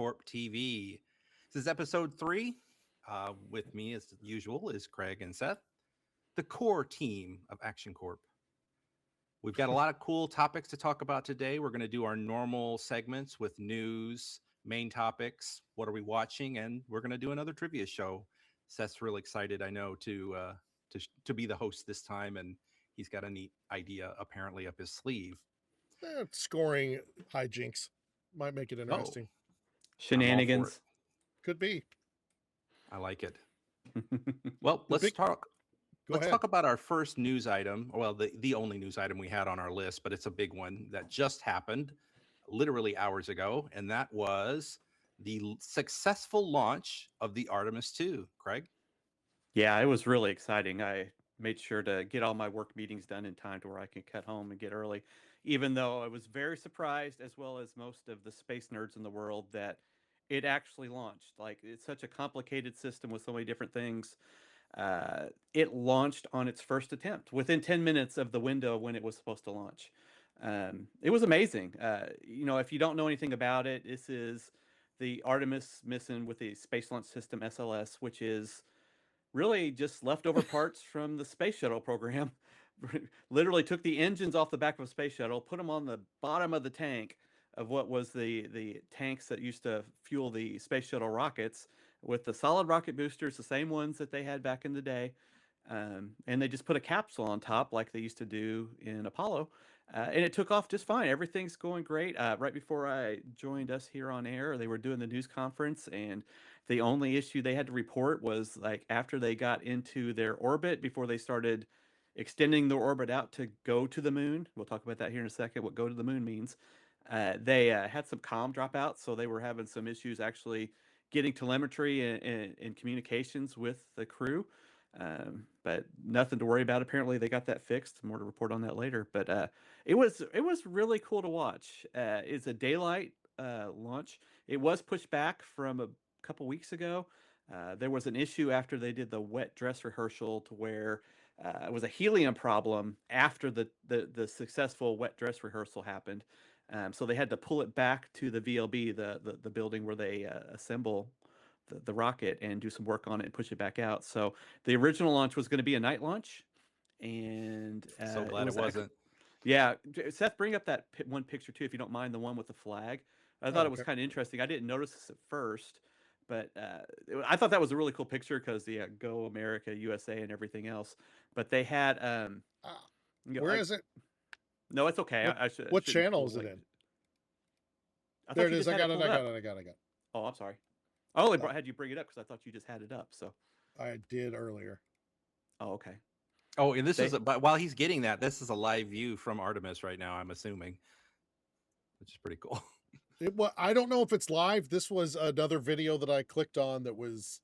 Actioncorp TV. This is episode 3. With me, as usual, is Craig and Seth, the core team of Actioncorp. We've got a lot of cool topics to talk about today. We're going to do our normal segments with news, main topics, what are we watching, and we're going to do another trivia show. Seth's really excited, I know, to be the host this time, and he's got a neat idea apparently up his sleeve. Scoring hijinks might make it interesting. Shenanigans. Could be. I like it. Well, let's talk about our first news item. Well, the only news item we had on our list, but it's a big one that just happened literally hours ago, and that was the successful launch of the Artemis II. Craig? Yeah, it was really exciting. I made sure to get all my work meetings done in time to where I can cut home and get early, even though I was very surprised, as well as most of the space nerds in the world, that it actually launched. Like, it's such a complicated system with so many different things. It launched on its first attempt within 10 minutes of the window when it was supposed to launch. It was amazing. If you don't know anything about it, this is the Artemis mission with the Space Launch System SLS, which is really just leftover parts from the space shuttle program. Literally took the engines off the back of a space shuttle, put them on the bottom of the tank of what was the tanks that used to fuel the space shuttle rockets, with the solid rocket boosters, the same ones that they had back in the day. And they just put a capsule on top like they used to do in Apollo. And it took off just fine. Everything's going great. Right before I joined us here on air, they were doing the news conference, and the only issue they had to report was, like, after they got into their orbit, before they started extending their orbit out to go to the moon. We'll talk about that here in a second, what go to the moon means. They had some comm dropouts, so they were having some issues actually getting telemetry and communications with the crew. But nothing to worry about. Apparently they got that fixed. More to report on that later. But it was really cool to watch. It's a daylight launch. It was pushed back from a couple weeks ago. There was an issue after they did the wet dress rehearsal, to where it was a helium problem after the successful wet dress rehearsal happened. So they had to pull it back to the VLB, the building where they assemble the rocket, and do some work on it and push it back out. So the original launch was going to be a night launch, and so glad it wasn't. Yeah, Seth, bring up that one picture too, if you don't mind, the one with the flag. I thought it was kind of interesting. I didn't notice this at first, but I thought that was a really cool picture because the Go America, USA, and everything else. But they had where is it? No, it's okay. What channel is it in? There it is. I got it. Oh, I'm sorry. I only had you bring it up because I thought you just had it up. So I did earlier. Oh, okay. Oh, and but while he's getting that, this is a live view from Artemis right now, I'm assuming, which is pretty cool. I don't know if it's live. This was another video that I clicked on that was.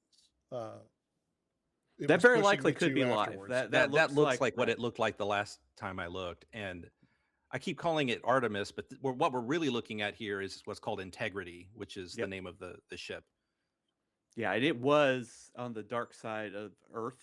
That very likely could be live. That looks like what it looked like the last time I looked, and I keep calling it Artemis, but what we're really looking at here is what's called Integrity, which is the name of the ship. Yeah, and it was on the dark side of Earth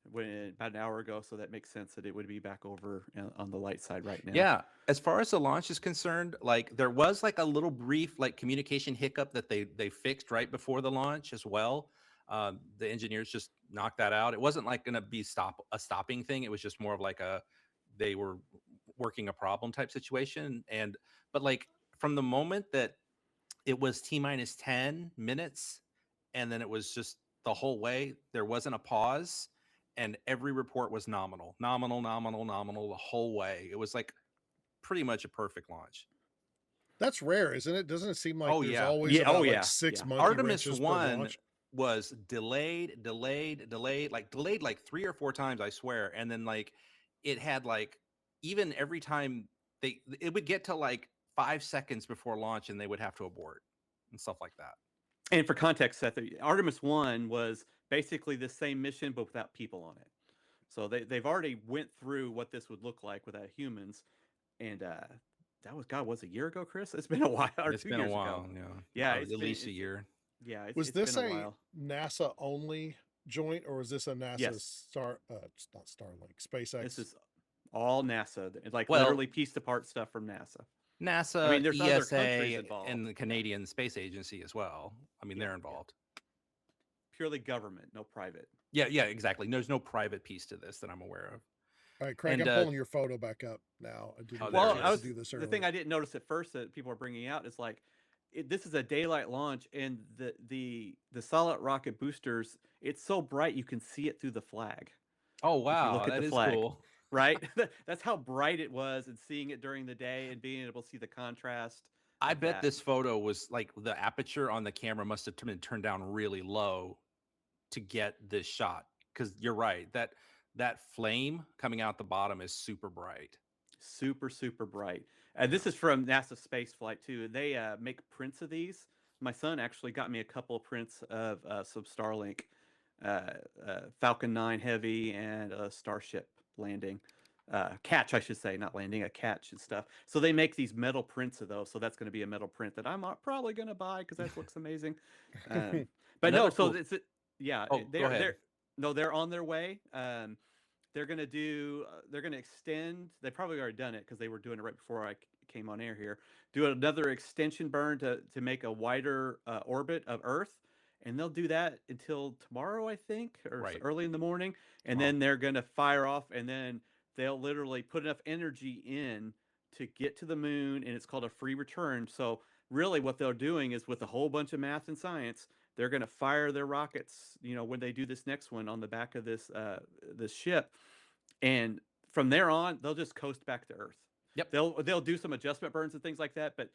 about an hour ago, so that makes sense that it would be back over on the light side right now. Yeah, as far as the launch is concerned, like, there was like a little brief communication hiccup that they fixed right before the launch as well. The engineers just knocked that out. It wasn't like going to be a stopping thing. It was just more of like they were working a problem type situation. But like, from the moment that it was T minus 10 minutes, and then it was just the whole way, there wasn't a pause, and every report was nominal the whole way. It was like pretty much a perfect launch. That's rare, isn't it? Doesn't it seem like there's always like 6 months? Artemis 1 was delayed like 3 or 4 times, I swear. And then like it had like, even every time it would get to like 5 seconds before launch, and they would have to abort and stuff like that. And for context, Seth, Artemis 1 was basically the same mission, but without people on it. So they've already went through what this would look like without humans. And that was a year ago, Chris? It's been a while. It's been a while, yeah. At least a year. Yeah. Was this a NASA only joint, or was this a NASA not Starlink, SpaceX? This is all NASA. It's like literally pieced apart stuff from NASA. I mean, NASA, there's other countries ESA, involved. and the Canadian Space Agency as well. I mean, Yeah, they're yeah. involved. Purely government, no private. Yeah, exactly. There's no private piece to this that I'm aware of. All right, Craig, And I'm pulling your photo back up now. I didn't Oh, get there a it Well, chance is. to do this the earlier. thing I didn't notice at first that people are bringing out is like, this is a daylight launch, and the solid rocket boosters, it's so bright you can see it through the flag. Oh, If you wow, look at that the is flag, cool. right? That's how bright it was, and seeing it during the day and being able to see the contrast I of bet that. this photo was like the aperture on the camera must have been turned down really low to get this shot. Because you're right, that flame coming out the bottom is super bright. Super, super bright. And Yeah. this is from NASA space flight too. They make prints of these. My son actually got me a couple of prints of some Starlink, Falcon 9 Heavy, and a Starship landing. Catch, I should say, not landing, a catch and stuff. So they make these metal prints of those. So that's going to be a metal print that I'm probably going to buy because that looks amazing. But Another no, so cool. it's yeah, Oh, go ahead. they're on their way. They're going to do, they're going to extend, they probably already done it because they were doing it right before I came on air here, do another extension burn to make a wider orbit of Earth. And they'll do that until tomorrow, I think, or Right. early in the morning. And Tomorrow. then they're going to fire off, and then they'll literally put enough energy in to get to the moon, and it's called a free return. So really what they're doing is, with a whole bunch of math and science, they're going to fire their rockets, when they do this next one on the back of this ship, and from there on they'll just coast back to Earth. Yep. They'll do some adjustment burns and things like that, but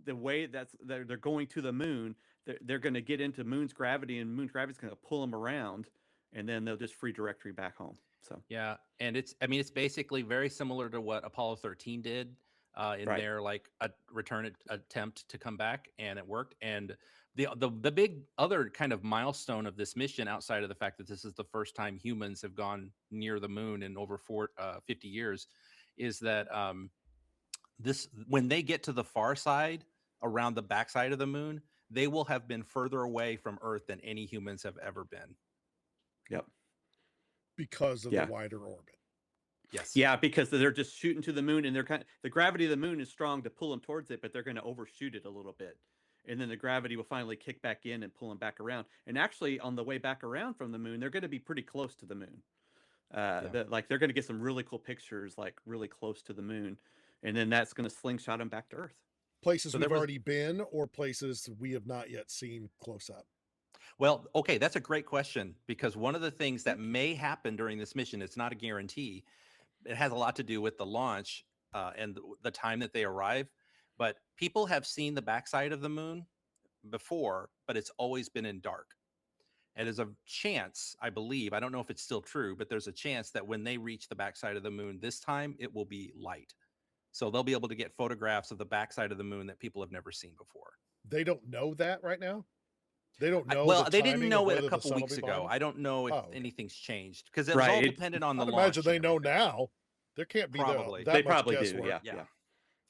the way they're going to the moon, they're going to get into moon's gravity, and moon's gravity is going to pull them around, and then they'll just free directory back home. So Yeah, and it's basically very similar to what Apollo 13 did in Right. their like a return attempt to come back, and it worked. And the big other kind of milestone of this mission, outside of the fact that this is the first time humans have gone near the moon in over 50 years, is that this when they get to the far side, around the backside of the moon, they will have been further away from Earth than any humans have ever been. Yep. Because of Yeah. the wider orbit. Yes. Yeah, because they're just shooting to the moon, and the gravity of the moon is strong to pull them towards it, but they're going to overshoot it a little bit. And then the gravity will finally kick back in and pull them back around. And actually, on the way back around from the moon, they're going to be pretty close to the moon. They're going to get some really cool pictures, like really close to the moon, and then that's going to slingshot them back to Earth. Places So we've already been, or places we have not yet seen close up? Well, okay, that's a great question, because one of the things that may happen during this mission, it's not a guarantee. It has a lot to do with the launch and the time that they arrive. But people have seen the backside of the moon before, but it's always been in dark. And there's a chance, I believe, I don't know if it's still true, but there's a chance that when they reach the backside of the moon this time, it will be light. So they'll be able to get photographs of the backside of the moon that people have never seen before. They don't know that right now? They don't know. Well, the they didn't timing know of it a whether the couple sun will weeks be ago. behind them? I don't know if Oh, okay. anything's changed, because it was all Right. dependent on the I'd launch. imagine they and know everything. now. There can't be Probably. that They much probably do. guesswork. Yeah.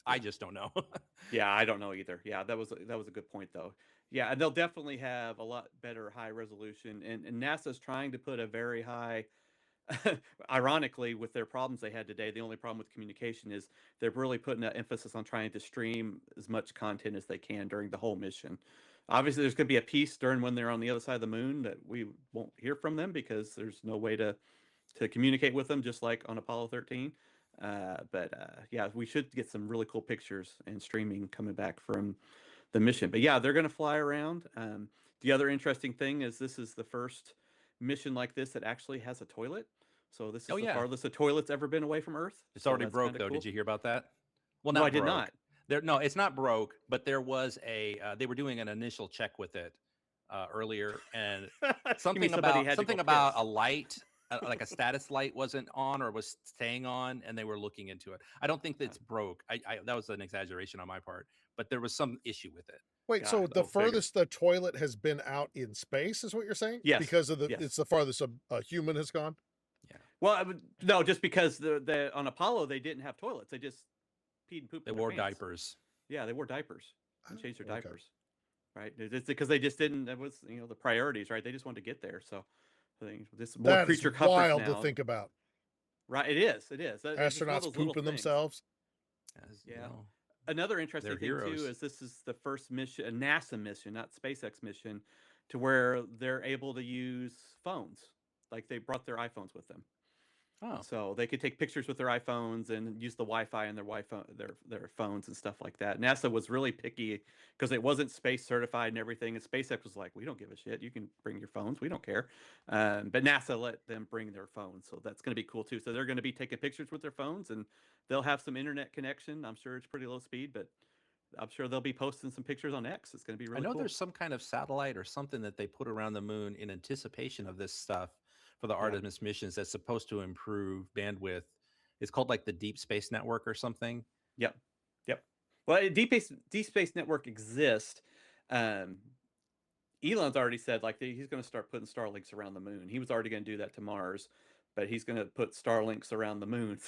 I just don't know. Yeah, I don't know either. Yeah, that was a good point though. Yeah, and they'll definitely have a lot better high resolution, and NASA's trying to put a very high. Ironically, with their problems they had today, the only problem with communication is they're really putting an emphasis on trying to stream as much content as they can during the whole mission. Obviously, there's going to be a piece during when they're on the other side of the moon that we won't hear from them because there's no way to communicate with them, just like on Apollo 13. Yeah, we should get some really cool pictures and streaming coming back from the mission. But yeah, they're going to fly around. The other interesting thing is this is the first mission like this that actually has a toilet. So this is the farthest a toilet's ever been away from Earth. It's already broke, though. Cool. Did you hear about that? Well, no, I did not. No, it's not broke, but there was they were doing an initial check with it earlier, and something about a light, like a status light, wasn't on or was staying on, and they were looking into it. I don't think that it's broke. That was an exaggeration on my part, but there was some issue with it. Wait, so the furthest the toilet has been out in space is what you're saying? Yes. Because of it's the farthest a human has gone? Yeah. Well, no, just because the on Apollo they didn't have toilets. They just peed and pooped. They wore diapers. Yeah, they wore diapers and changed their diapers. Right? It's because they just didn't. That was the priorities, right? They just wanted to get there. So I think this more that creature is comforts wild now. to think about. Right? It is. It is. Astronauts pooping themselves. Yeah. Another interesting They're thing too heroes. is this is the first mission, a NASA mission, not SpaceX mission, to where they're able to use phones. Like they brought their iPhones with them. Oh, So they could take pictures with their iPhones and use the Wi-Fi in their Wi-Fi their phones and stuff like that. NASA was really picky because it wasn't space certified and everything. And SpaceX was like, "We don't give a shit. You can bring your phones. We don't care." But NASA let them bring their phones, so that's going to be cool too. So they're going to be taking pictures with their phones, and they'll have some internet connection. I'm sure it's pretty low speed, but I'm sure they'll be posting some pictures on X. It's going to be I really know cool. there's some kind of satellite or something that they put around the moon in anticipation of this stuff for the Yeah. Artemis missions that's supposed to improve bandwidth. It's called like the Deep Space Network or something. Yep. Yep. Well, Deep Space Network exists. Um, Elon's already said like he's going to start putting Starlinks around the moon. He was already going to do that to Mars, but he's going to put Starlinks around the moon,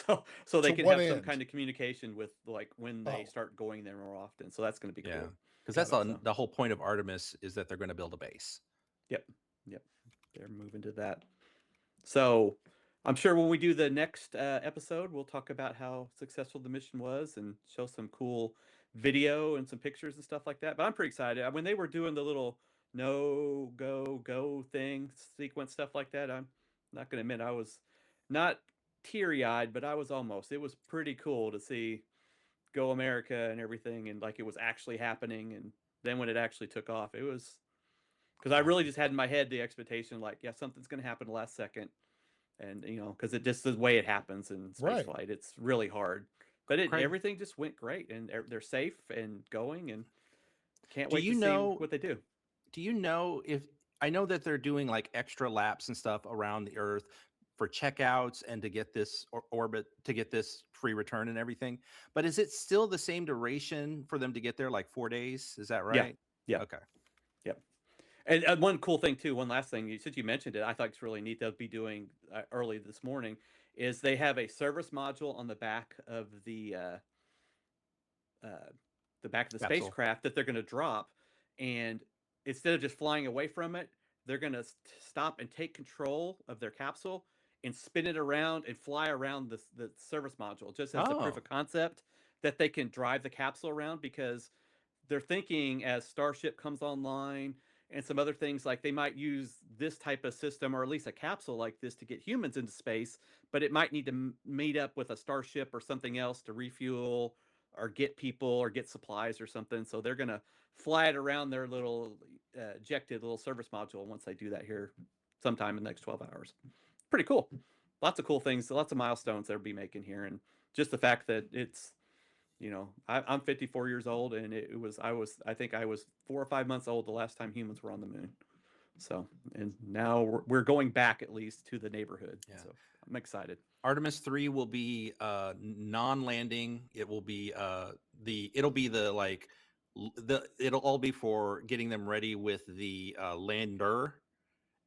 so they To can what have some end? kind of communication with like when they Oh, start going there more often. So that's going to be Yeah, cool. because got that's it. So the whole point of Artemis is that they're going to build a base. yep, yep, they're moving to that. So I'm sure when we do the next episode, we'll talk about how successful the mission was and show some cool video and some pictures and stuff like that. But I'm pretty excited. When they were doing the little no, go, go thing, sequence stuff like that, I'm not going to admit I was not teary eyed, but I was almost. It was pretty cool to see Go America and everything, and like it was actually happening. And then when it actually took off, it was because I really just had in my head the expectation like, yeah, something's going to happen the last second, and because it just the way it happens in space right. flight, it's really hard. But Craig, everything just went great, and they're safe and going, and can't do wait to you see know? what they do. Do you know if I know that they're doing like extra laps and stuff around the Earth for checkouts and to get this orbit to get this free return and everything? But is it still the same duration for them to get there, like 4 days? Is that Yeah, right? yeah, Okay. yeah. And one cool thing too, one last thing, since you mentioned it, I thought it's really neat. They'll be doing early this morning is they have a service module on uh, the back of the Capsule. spacecraft that they're going to drop, and instead of just flying away from it, they're going to stop and take control of their capsule and spin it around and fly around the service module, just as the proof Oh, of concept that they can drive the capsule around, because they're thinking as Starship comes online and some other things, like they might use this type of system or at least a capsule like this to get humans into space, but it might need to meet up with a Starship or something else to refuel or get people or get supplies or something. So they're going to fly it around their little ejected little service module once they do that here sometime in the next 12 hours. Pretty cool. Lots of cool things, lots of milestones they'll be making here. And just the fact that it's I'm 54 years old, and I think I was 4 or 5 months old the last time humans were on the moon. So, and now we're going back at least to the neighborhood. yeah. So I'm excited. Artemis 3 will be non-landing. It will be it'll be the like it'll all be for getting them ready with the lander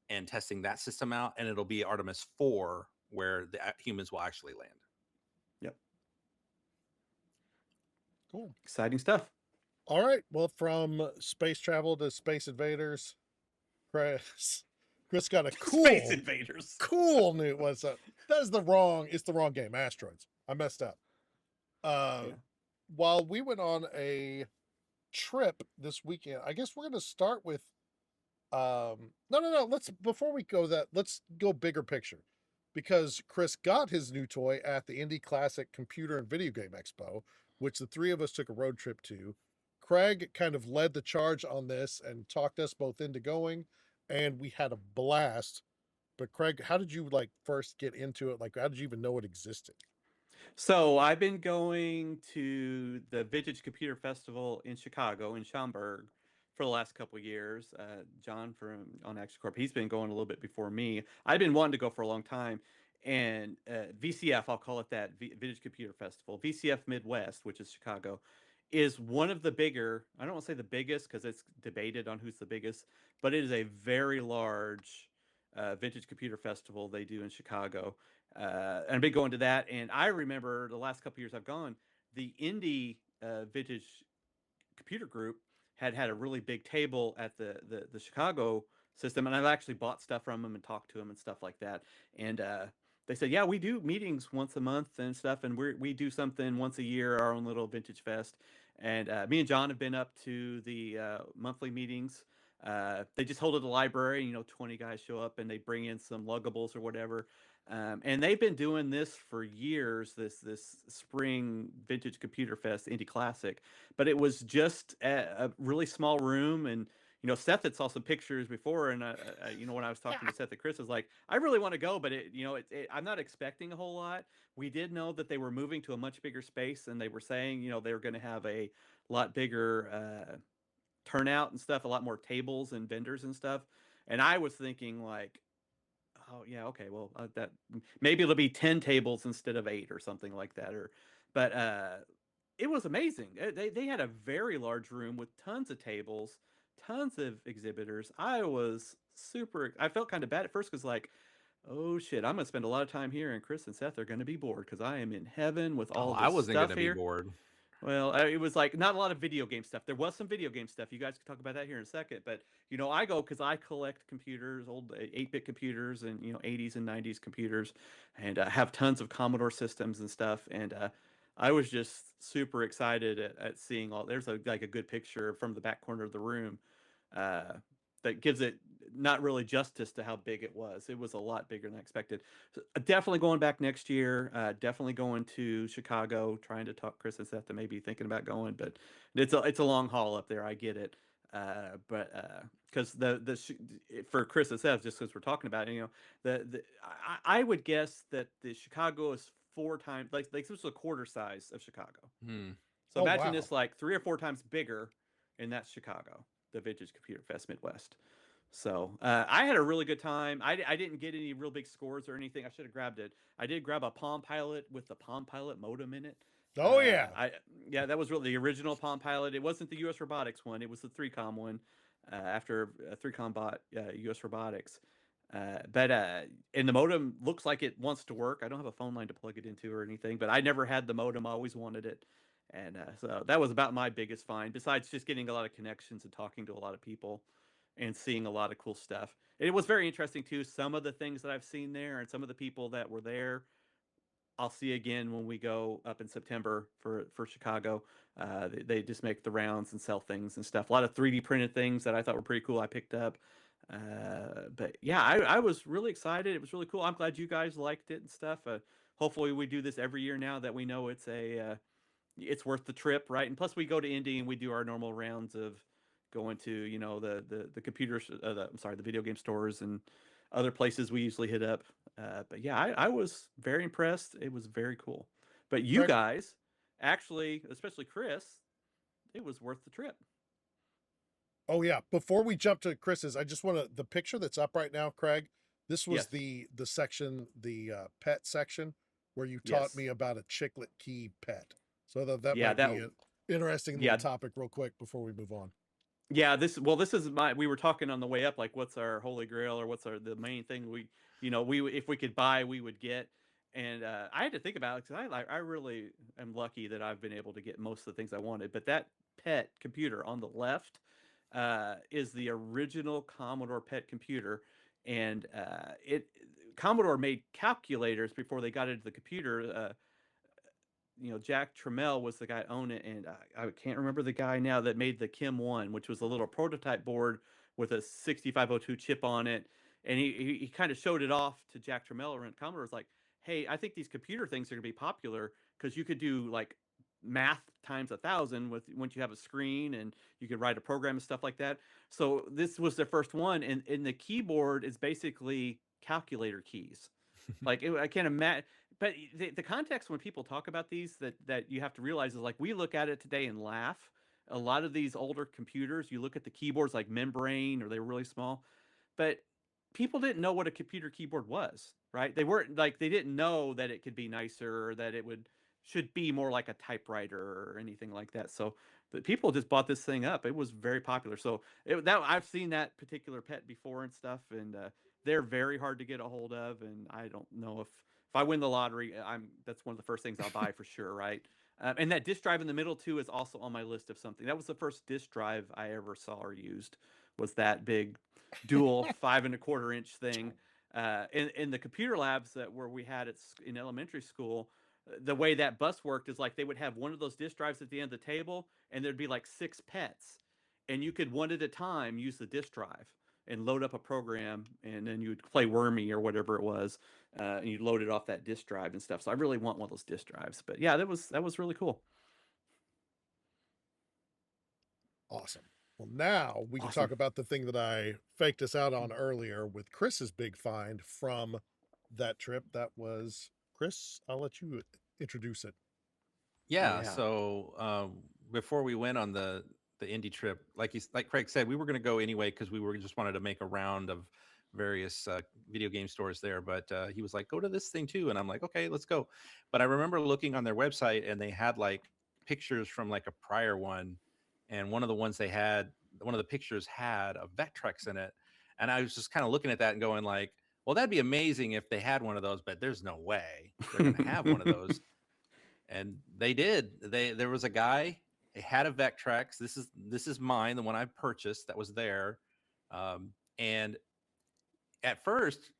and testing that system out, and it'll be Artemis 4 where the humans will actually land. Yep. Cool. Exciting stuff. All right. Well, from space travel to space invaders, Chris got a Space invaders. cool new. What's up? It's the wrong game. Asteroids. I messed up. Yeah. While we went on a trip this weekend, I guess we're going to start with no, before we go that, let's go bigger picture, because Chris got his new toy at the Indie Classic Computer and Video Game Expo, which the three of us took a road trip to. Craig kind of led the charge on this and talked us both into going, and we had a blast. But Craig, how did you like first get into it? Like, how did you even know it existed? So I've been going to the Vintage Computer Festival in Chicago, in Schaumburg, for the last couple of years. John from on actioncorp, he's been going a little bit before me. I've been wanting to go for a long time, and VCF, I'll call it that, Vintage Computer Festival, VCF Midwest, which is Chicago, is one of the bigger. I don't want to say the biggest because it's debated on who's the biggest, but it is a very large vintage computer festival they do in Chicago. And I've been going to that. And I remember the last couple years I've gone, the indie vintage computer group had a really big table at the Chicago system, and I've actually bought stuff from them and talked to them and stuff like that. And they said, yeah, we do meetings once a month and stuff, and we do something once a year, our own little vintage fest. And me and John have been up to the monthly meetings. They just hold it at the library. 20 guys show up and they bring in some luggables or whatever. And they've been doing this for years. This spring vintage computer fest, Indie Classic, but it was just a really small room. And Seth had saw some pictures before, and when I was talking to Seth and Chris, I was like, I really want to go, but I'm not expecting a whole lot. We did know that they were moving to a much bigger space, and they were saying, they were going to have a lot bigger turnout and stuff, a lot more tables and vendors and stuff. And I was thinking like, oh yeah, okay, well that maybe it'll be 10 tables instead of 8 or something like that. But it was amazing. They had a very large room with tons of tables, tons of exhibitors. I felt kind of bad at first because like, oh shit, I'm gonna spend a lot of time here, and Chris and Seth are gonna be bored because I am in heaven with Oh, all I this wasn't stuff gonna be here. bored. Well, it was like not a lot of video game stuff. There was some video game stuff. You guys can talk about that here in a second. But I go because I collect computers, old 8-bit computers, and 80s and 90s computers, and have tons of Commodore systems and stuff. And I was just super excited at seeing all. There's like a good picture from the back corner of the room uh, that gives it not really justice to how big it was. It was a lot bigger than I expected. So, definitely going back next year. Definitely going to Chicago. Trying to talk Chris and Seth to maybe thinking about going, but it's a long haul up there. I get it. But because for Chris and Seth, just because we're talking about it, I would guess that the Chicago is 4 times like this was a quarter size of Chicago. Hmm. So Oh imagine wow. this like 3 or 4 times bigger, and that's Chicago, the Vintage Computer Fest Midwest. So I had a really good time. I didn't get any real big scores or anything. I should have grabbed it. I did grab a Palm Pilot with the Palm Pilot modem in it. Oh yeah. Yeah, that was really the original Palm Pilot. It wasn't the U.S. Robotics one. It was the 3Com one. After 3Com bought U.S. Robotics. But and the modem looks like it wants to work. I don't have a phone line to plug it into or anything, but I never had the modem. I always wanted it. And so that was about my biggest find, besides just getting a lot of connections and talking to a lot of people and seeing a lot of cool stuff. And it was very interesting too. Some of the things that I've seen there and some of the people that were there, I'll see again when we go up in September for Chicago. They just make the rounds and sell things and stuff. A lot of 3D printed things that I thought were pretty cool. I picked up. But yeah, I was really excited. It was really cool. I'm glad you guys liked it and stuff. Hopefully we do this every year now that we know it's worth the trip, right? And plus we go to Indy and we do our normal rounds of going to the computers, the video game stores and other places we usually hit up. But yeah, I was very impressed. It was very cool. But you Craig, guys, actually, especially Chris, it was worth the trip. oh yeah. Before we jump to Chris's, I just want to the picture that's up right now, Craig. This was Yes. the section, the pet section, where you taught Yes. me about a chiclet key pet. So that Yeah, might that be an interesting yeah, little topic, real quick, before we move on. yeah, this is we were talking on the way up, like what's our holy grail or what's the main thing we if we could buy we would get. And I had to think about it because I really am lucky that I've been able to get most of the things I wanted. But that pet computer on the left is the original Commodore pet computer, and it Commodore made calculators before they got into the computer. Jack Trammell was the guy owned it, and I can't remember the guy now that made the Kim One, which was a little prototype board with a 6502 chip on it. And he kind of showed it off to Jack Trammell, and Commodore was like, "Hey, I think these computer things are gonna be popular because you could do like math times 1,000 with once you have a screen and you could write a program and stuff like that." So this was their first one, and the keyboard is basically calculator keys. Like I can't imagine, but the context when people talk about these that you have to realize is like we look at it today and laugh. A lot of these older computers, you look at the keyboards like membrane or they were really small, but people didn't know what a computer keyboard was, right? They weren't like they didn't know that it could be nicer or that it should be more like a typewriter or anything like that. So but people just bought this thing up. It was very popular. So that I've seen that particular pet before and stuff, and they're very hard to get a hold of. And I don't know if I win the lottery, that's one of the first things I'll buy for sure, right? And that disk drive in the middle too is also on my list of something. That was the first disk drive I ever saw or used. Was that big dual 5 1/4 inch thing? In the computer labs that where we had in elementary school, the way that bus worked is like they would have one of those disk drives at the end of the table, and there'd be like 6 pets, and you could one at a time use the disk drive and load up a program, and then you would play Wormy or whatever it was, and you load it off that disk drive and stuff. So I really want one of those disk drives. But yeah, that was really cool. Awesome. Well, now we can Awesome. talk about the thing that I faked us out on earlier with Chris's big find from that trip. That was Chris. I'll let you introduce it. Yeah. Yeah. So before we went on the indie trip, like Craig said, we were going to go anyway because we were just wanted to make a round of various video game stores there. But he was like, "Go to this thing too," and I'm like, "Okay, let's go." But I remember looking on their website, and they had like pictures from like a prior one, and one of the ones they had, one of the pictures had a Vectrex in it, and I was just kind of looking at that and going like, "Well, that'd be amazing if they had one of those, but there's no way they're going to have one of those." And they did. There was a guy. He had a Vectrex. This is mine, the one I purchased that was there. And at first,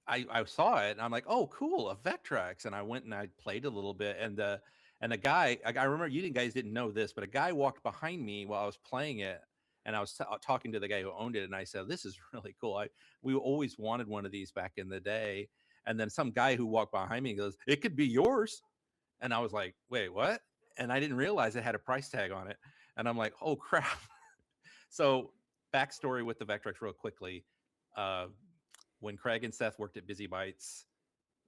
I saw it and I'm like, oh, cool, a Vectrex. And I went and I played a little bit. And the guy, I remember guys didn't know this, but a guy walked behind me while I was playing it. And I was talking to the guy who owned it, and I said, "This is really cool. We always wanted one of these back in the day." And then some guy who walked behind me goes, "It could be yours." And I was like, wait, what? And I didn't realize it had a price tag on it. And I'm like, oh crap. So backstory with the Vectrex real quickly. Uh, when Craig and Seth worked at Busy Bites,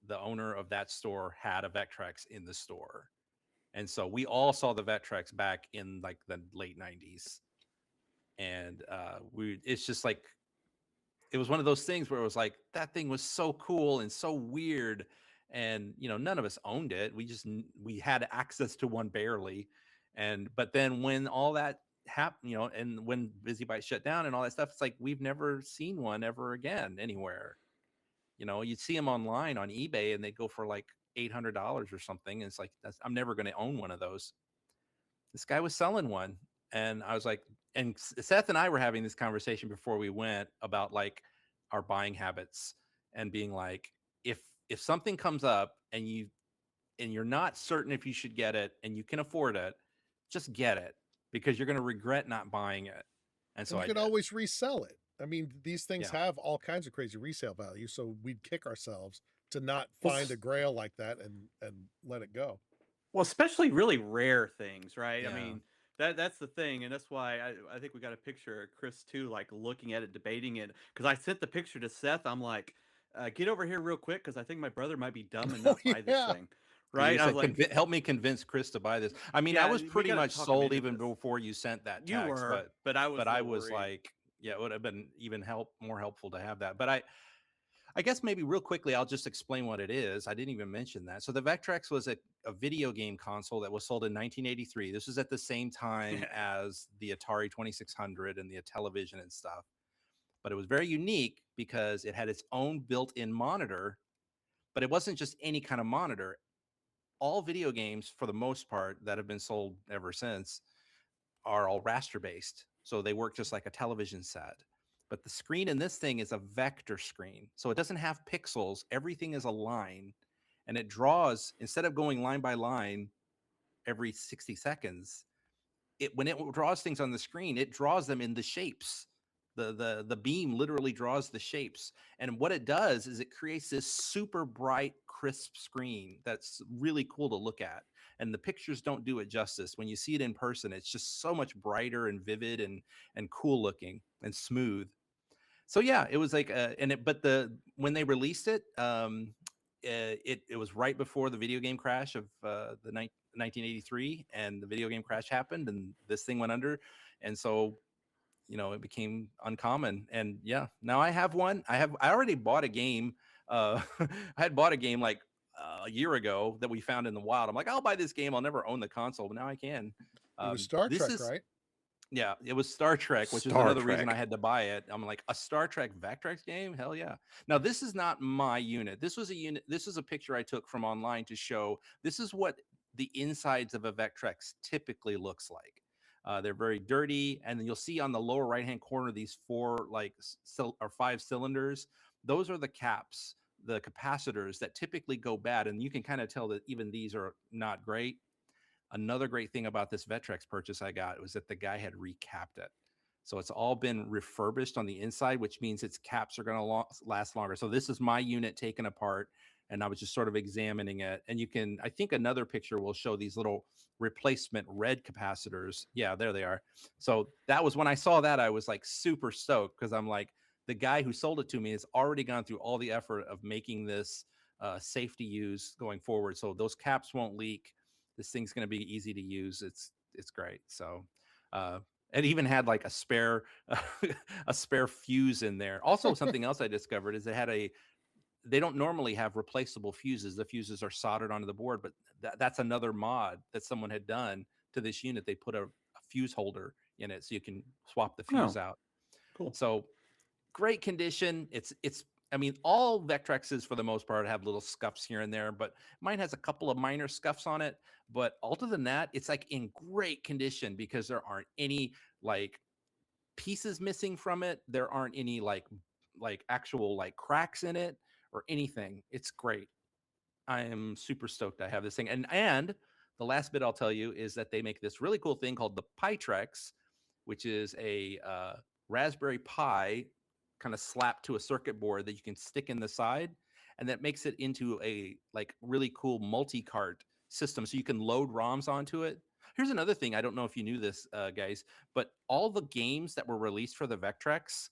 the owner of that store had a Vectrex in the store. And so we all saw the Vectrex back in like the late 90s. And it's just like, it was one of those things where it was like, that thing was so cool and so weird. And none of us owned it. We had access to one barely. But then when all that happened, and when Busy Bite shut down and all that stuff, it's like we've never seen one ever again anywhere. You'd see them online on eBay and they'd go for like $800 or something. And it's like, I'm never going to own one of those. This guy was selling one, and I was like, and Seth and I were having this conversation before we went about like our buying habits, and being like, if something comes up and you're not certain if you should get it and you can afford it, just get it, because you're going to regret not buying it. And so And you I can did. always resell it. I mean, these things Yeah. have all kinds of crazy resale value, so we'd kick ourselves to not Well, find a grail like that and let it go. Well, especially really rare things, right? I Yeah. mean, that's the thing, and that's why I think we got a picture of Chris too, like looking at it, debating it. Because I sent the picture to Seth. I'm like, get over here real quick, because I think my brother might be dumb and Oh not buy this yeah. thing, Yeah, you right? I was said like, help me convince Chris to buy this. I mean, I yeah, was we pretty got to much talk him sold into even this. before you sent that You text, were, but I was but a I little was worried. like, yeah, it would have been even more helpful to have that. But I guess maybe real quickly, I'll just explain what it is. I didn't even mention that. So the Vectrex was a video game console that was sold in 1983. This was at the same time as the Atari 2600 and the television and stuff. But it was very unique because it had its own built-in monitor, but it wasn't just any kind of monitor. All video games, for the most part, that have been sold ever since are all raster based. So they work just like a television set. But the screen in this thing is a vector screen. So it doesn't have pixels. Everything is a line. And it draws, instead of going line by line every 60 seconds, when it draws things on the screen, it draws them in the shapes. The beam literally draws the shapes. And what it does is it creates this super bright, crisp screen that's really cool to look at. And the pictures don't do it justice. When you see it in person, it's just so much brighter and vivid and cool looking and smooth. So yeah, it was like but when they released it, it was right before the video game crash of the 1983, and the video game crash happened and this thing went under. And so it became uncommon. And yeah, now I have one. I already bought a game. I had bought a game like a year ago that we found in the wild. I'm like, I'll buy this game. I'll never own the console, but now I can. It was Star This Trek, is right? Yeah, it was Star Trek, which is Star another reason I Trek. had to buy it. I'm like, a Star Trek Vectrex game? Hell yeah. Now, this is not my unit. This was a unit. This is a picture I took from online to show this is what the insides of a Vectrex typically looks like. They're very dirty, and then you'll see on the lower right-hand corner these four or five cylinders. those are the caps, the capacitors that typically go bad, and you can kind of tell that even these are not great. Another great thing about this Vectrex purchase I got was that the guy had recapped it. So it's all been refurbished on the inside, which means its caps are going to last longer. So this is my unit taken apart, and I was just sort of examining it. And you can, I think another picture will show these little replacement red capacitors. Yeah, there they are. So that was when I saw that, I was like super stoked, because I'm like, the guy who sold it to me has already gone through all the effort of making this safe to use going forward. So those caps won't leak. This thing's going to be easy to use. It's great. So it even had like a spare a spare fuse in there. Also, something else I discovered is they don't normally have replaceable fuses. The fuses are soldered onto the board, but that's another mod that someone had done to this unit. They put a fuse holder in it so you can swap the fuse Oh, out. cool. So great condition. It's I mean, all Vectrexes for the most part have little scuffs here and there, but mine has a couple of minor scuffs on it. But other than that, it's like in great condition, because there aren't any like pieces missing from it. There aren't any like actual like cracks in it or anything. It's great. I am super stoked I have this thing. And the last bit I'll tell you is that they make this really cool thing called the Pytrex, which is a Raspberry Pi kind of slapped to a circuit board that you can stick in the side, and that makes it into a like really cool multi-cart system, so you can load ROMs onto it. Here's another thing, I don't know if you knew this, guys, but all the games that were released for the Vectrex,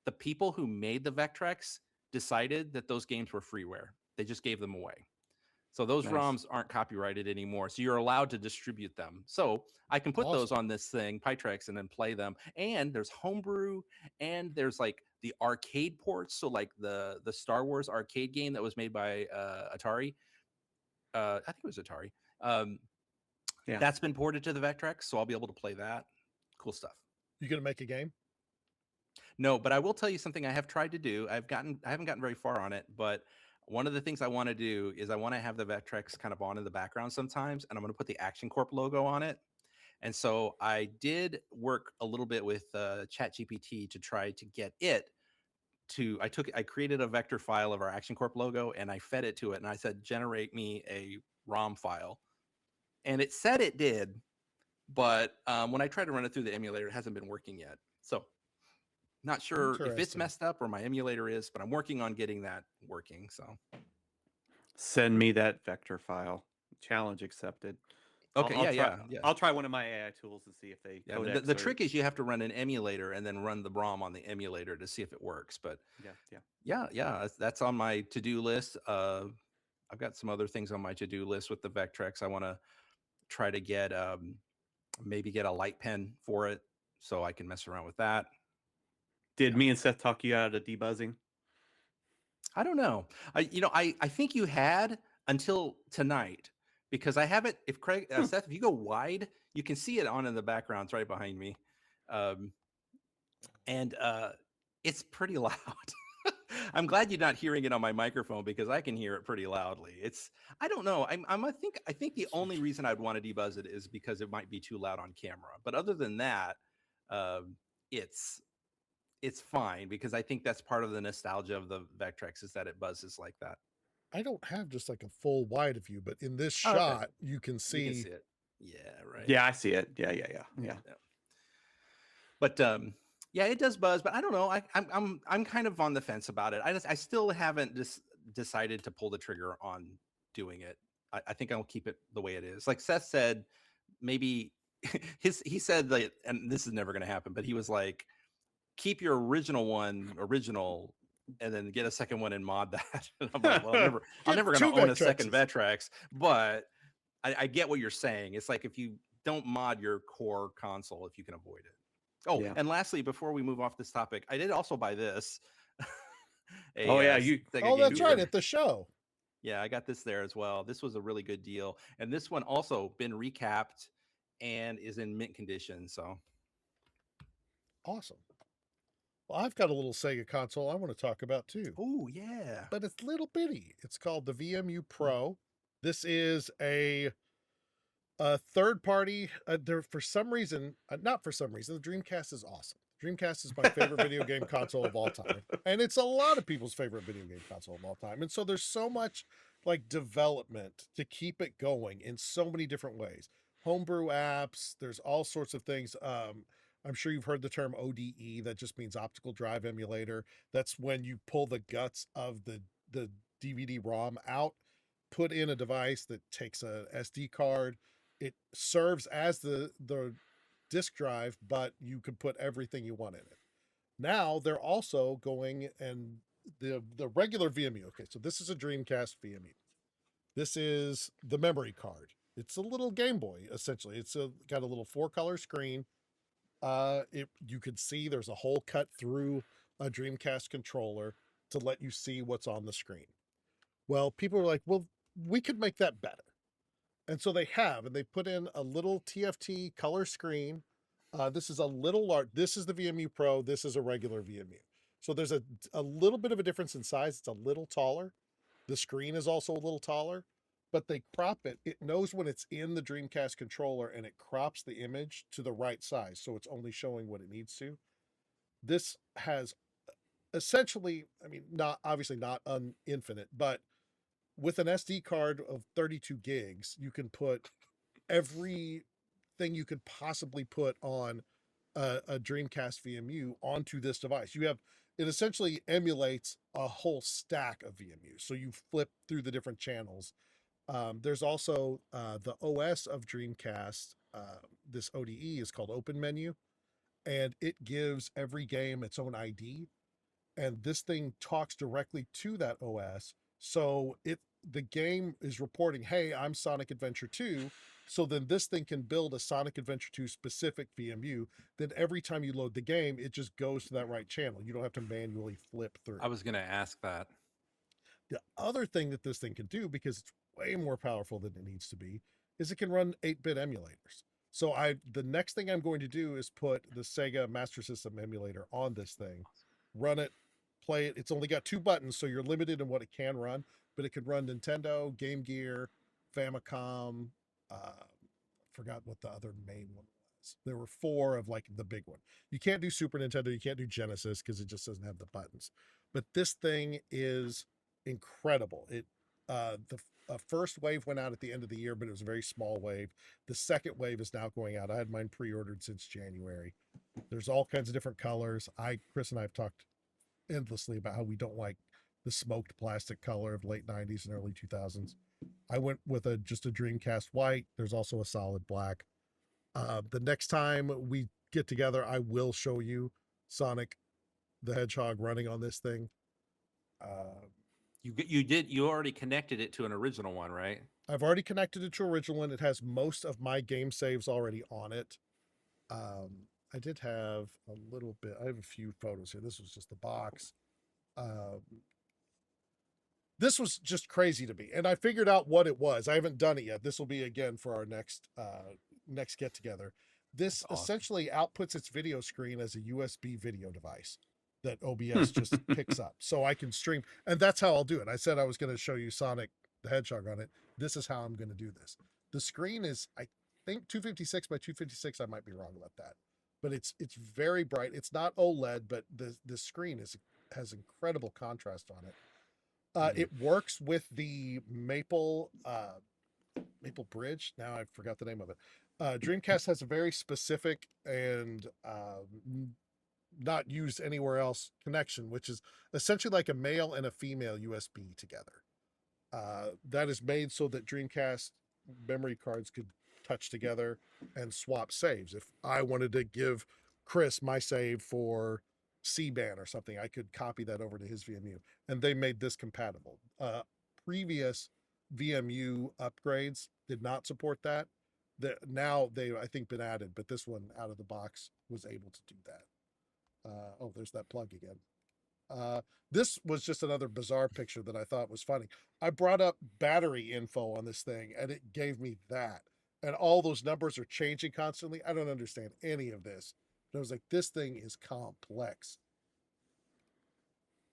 the people who made the Vectrex decided that those games were freeware. They just gave them away. So those Nice. ROMs aren't copyrighted anymore. So you're allowed to distribute them. So I can put those Awesome. on this thing, Pytrex, and then play them. And there's homebrew, and there's like the arcade ports. So like the Star Wars arcade game that was made by Atari. I think it was Atari. Um, Yeah. that's been ported to the Vectrex, so I'll be able to play that. Cool stuff. You gonna make a game? No, but I will tell you something I have tried to do. I haven't gotten very far on it, but one of the things I want to do is I want to have the Vectrex kind of on in the background sometimes, and I'm going to put the actioncorp logo on it. And so I did work a little bit with ChatGPT to try to get it to. I created a vector file of our actioncorp logo, and I fed it to it, and I said, generate me a ROM file, and it said it did, but when I tried to run it through the emulator, it hasn't been working yet. So not sure if it's Interesting. messed up or my emulator is, but I'm working on getting that working. So Send me that vector file. Challenge accepted. okay, I'll try. yeah. I'll try one of my AI tools and see if they Yeah, codex. the trick is you have to run an emulator and then run the ROM on the emulator to see if it works. But Yeah. that's on my to-do list. I've got some other things on my to-do list with the Vectrex. I want to try to get maybe get a light pen for it so I can mess around with that. Did me and Seth talk you out of debuzzing? I don't know. I think you had until tonight, because I have it. If Craig, Seth, if you go wide, you can see it on in the background. It's right behind me. And it's pretty loud. I'm glad you're not hearing it on my microphone, because I can hear it pretty loudly. I don't know. I think the only reason I'd want to debuzz it is because it might be too loud on camera. But other than that, it's fine, because I think that's part of the nostalgia of the Vectrex, is that it buzzes like that. I don't have just like a full wide view, but in this Oh, okay. shot, you can You see. can see it. Yeah, right. Yeah, I see it. Yeah. But yeah, it does buzz, but I don't know. I'm kind of on the fence about it. I still haven't decided to pull the trigger on doing it. I think I'll keep it the way it is. Like Seth said, maybe he said that, and this is never going to happen, but he was like, keep your original one original, and then get a second one and mod that. And I'm like, well, I'm never Get going to two own a second Vectrexes. Vectrex, but I get what you're saying. It's like, if you don't mod your core console, if you can avoid it. Oh, Yeah. and lastly, before we move off this topic, I did also buy this. Oh, yeah, you- Sega Oh, Game that's right, Gear. at the show. Yeah, I got this there as well. This was a really good deal, and this one also been recapped and is in mint condition. So Awesome. Well, I've got a little Sega console I want to talk about too, oh yeah, but it's little bitty. It's called the VMU Pro. This is a third party. There, for some reason, not for some reason, the Dreamcast is awesome. Dreamcast is my favorite video game console of all time. And it's a lot of people's favorite video game console of all time. And so there's so much like development to keep it going in so many different ways. Homebrew apps, there's all sorts of things. I'm sure you've heard the term ODE, that just means optical drive emulator. That's when you pull the guts of the DVD ROM out, put in a device that takes a SD card. It serves as the disk drive, but you can put everything you want in it. Now they're also going, and the regular VMU. Okay, so this is a Dreamcast VMU. This is the memory card. It's a little Game Boy essentially. It's got a little 4-color screen. You can see there's a hole cut through a Dreamcast controller to let you see what's on the screen. Well, people are like, well, we could make that better. And so they have, and they put in a little TFT color screen. This is a little large. This is the VMU Pro. This is a regular VMU. So there's a little bit of a difference in size. It's a little taller. The screen is also a little taller, but they crop it. It knows when it's in the Dreamcast controller, and it crops the image to the right size. So it's only showing what it needs to. This has essentially, I mean, not obviously not infinite, but with an SD card of 32 gigs, you can put everything you could possibly put on a Dreamcast VMU onto this device. It essentially emulates a whole stack of VMUs. So you flip through the different channels. There's also the OS of Dreamcast. This ODE is called Open Menu, and it gives every game its own ID. And this thing talks directly to that OS. So the game is reporting, hey, I'm Sonic Adventure 2. So then this thing can build a Sonic Adventure 2 specific VMU. Then every time you load the game, it just goes to that right channel. You don't have to manually flip through. I was going to ask that. The other thing that this thing can do, because it's way more powerful than it needs to be, is it can run 8-bit emulators. So the next thing I'm going to do is put the Sega Master System emulator on this thing, run it, play it. It's only got 2 buttons, so you're limited in what it can run, but it could run Nintendo, Game Gear, Famicom. Forgot what the other main one was. There were 4 of like the big one. You can't do Super Nintendo, you can't do Genesis because it just doesn't have the buttons. But this thing is incredible. The first wave went out at the end of the year, but it was a very small wave. The second wave is now going out. I had mine pre-ordered since January. There's all kinds of different colors. Chris and I have talked endlessly about how we don't like the smoked plastic color of late 90s and early 2000s. I went with just a Dreamcast white. There's also a solid black. The next time we get together, I will show you Sonic the Hedgehog running on this thing. You already connected it to an original one, right? I've already connected it to original one. It has most of my game saves already on it. I did have a little bit. I have a few photos here. This was just the box. This was just crazy to me, and I figured out what it was. I haven't done it yet. This will be again for our next get together. This Awesome. essentially outputs its video screen as a USB video device that OBS just picks up, so I can stream. And that's how I'll do it. I said I was going to show you Sonic the Hedgehog on it. This is how I'm going to do this. The screen is, I think, 256 by 256. I might be wrong about that, but it's very bright. It's not OLED, but the screen has incredible contrast on it. It works with the Maple Bridge. Now I forgot the name of it. Dreamcast has a very specific and not used anywhere else connection, which is essentially like a male and a female USB together. That is made so that Dreamcast memory cards could touch together and swap saves. If I wanted to give Chris my save for C-band or something, I could copy that over to his VMU, and they made this compatible. Previous VMU upgrades did not support that. Now they, I think, been added, but this one out of the box was able to do that. Oh, there's that plug again. This was just another bizarre picture that I thought was funny. I brought up battery info on this thing, and it gave me that. And all those numbers are changing constantly. I don't understand any of this. But I was like, this thing is complex.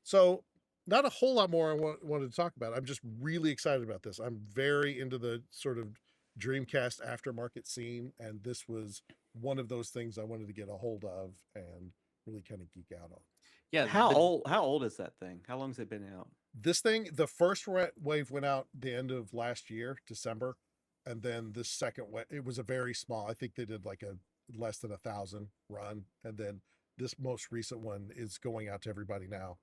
So not a whole lot more I wanted to talk about. I'm just really excited about this. I'm very into the sort of Dreamcast aftermarket scene, and this was one of those things I wanted to get a hold of and really kind of geek out on. Yeah, How old is that thing? How long has it been out? This thing, the first wave went out the end of last year, December, and then the second wave, it was a very small. I think they did like a less than 1,000 run, and then this most recent one is going out to everybody now.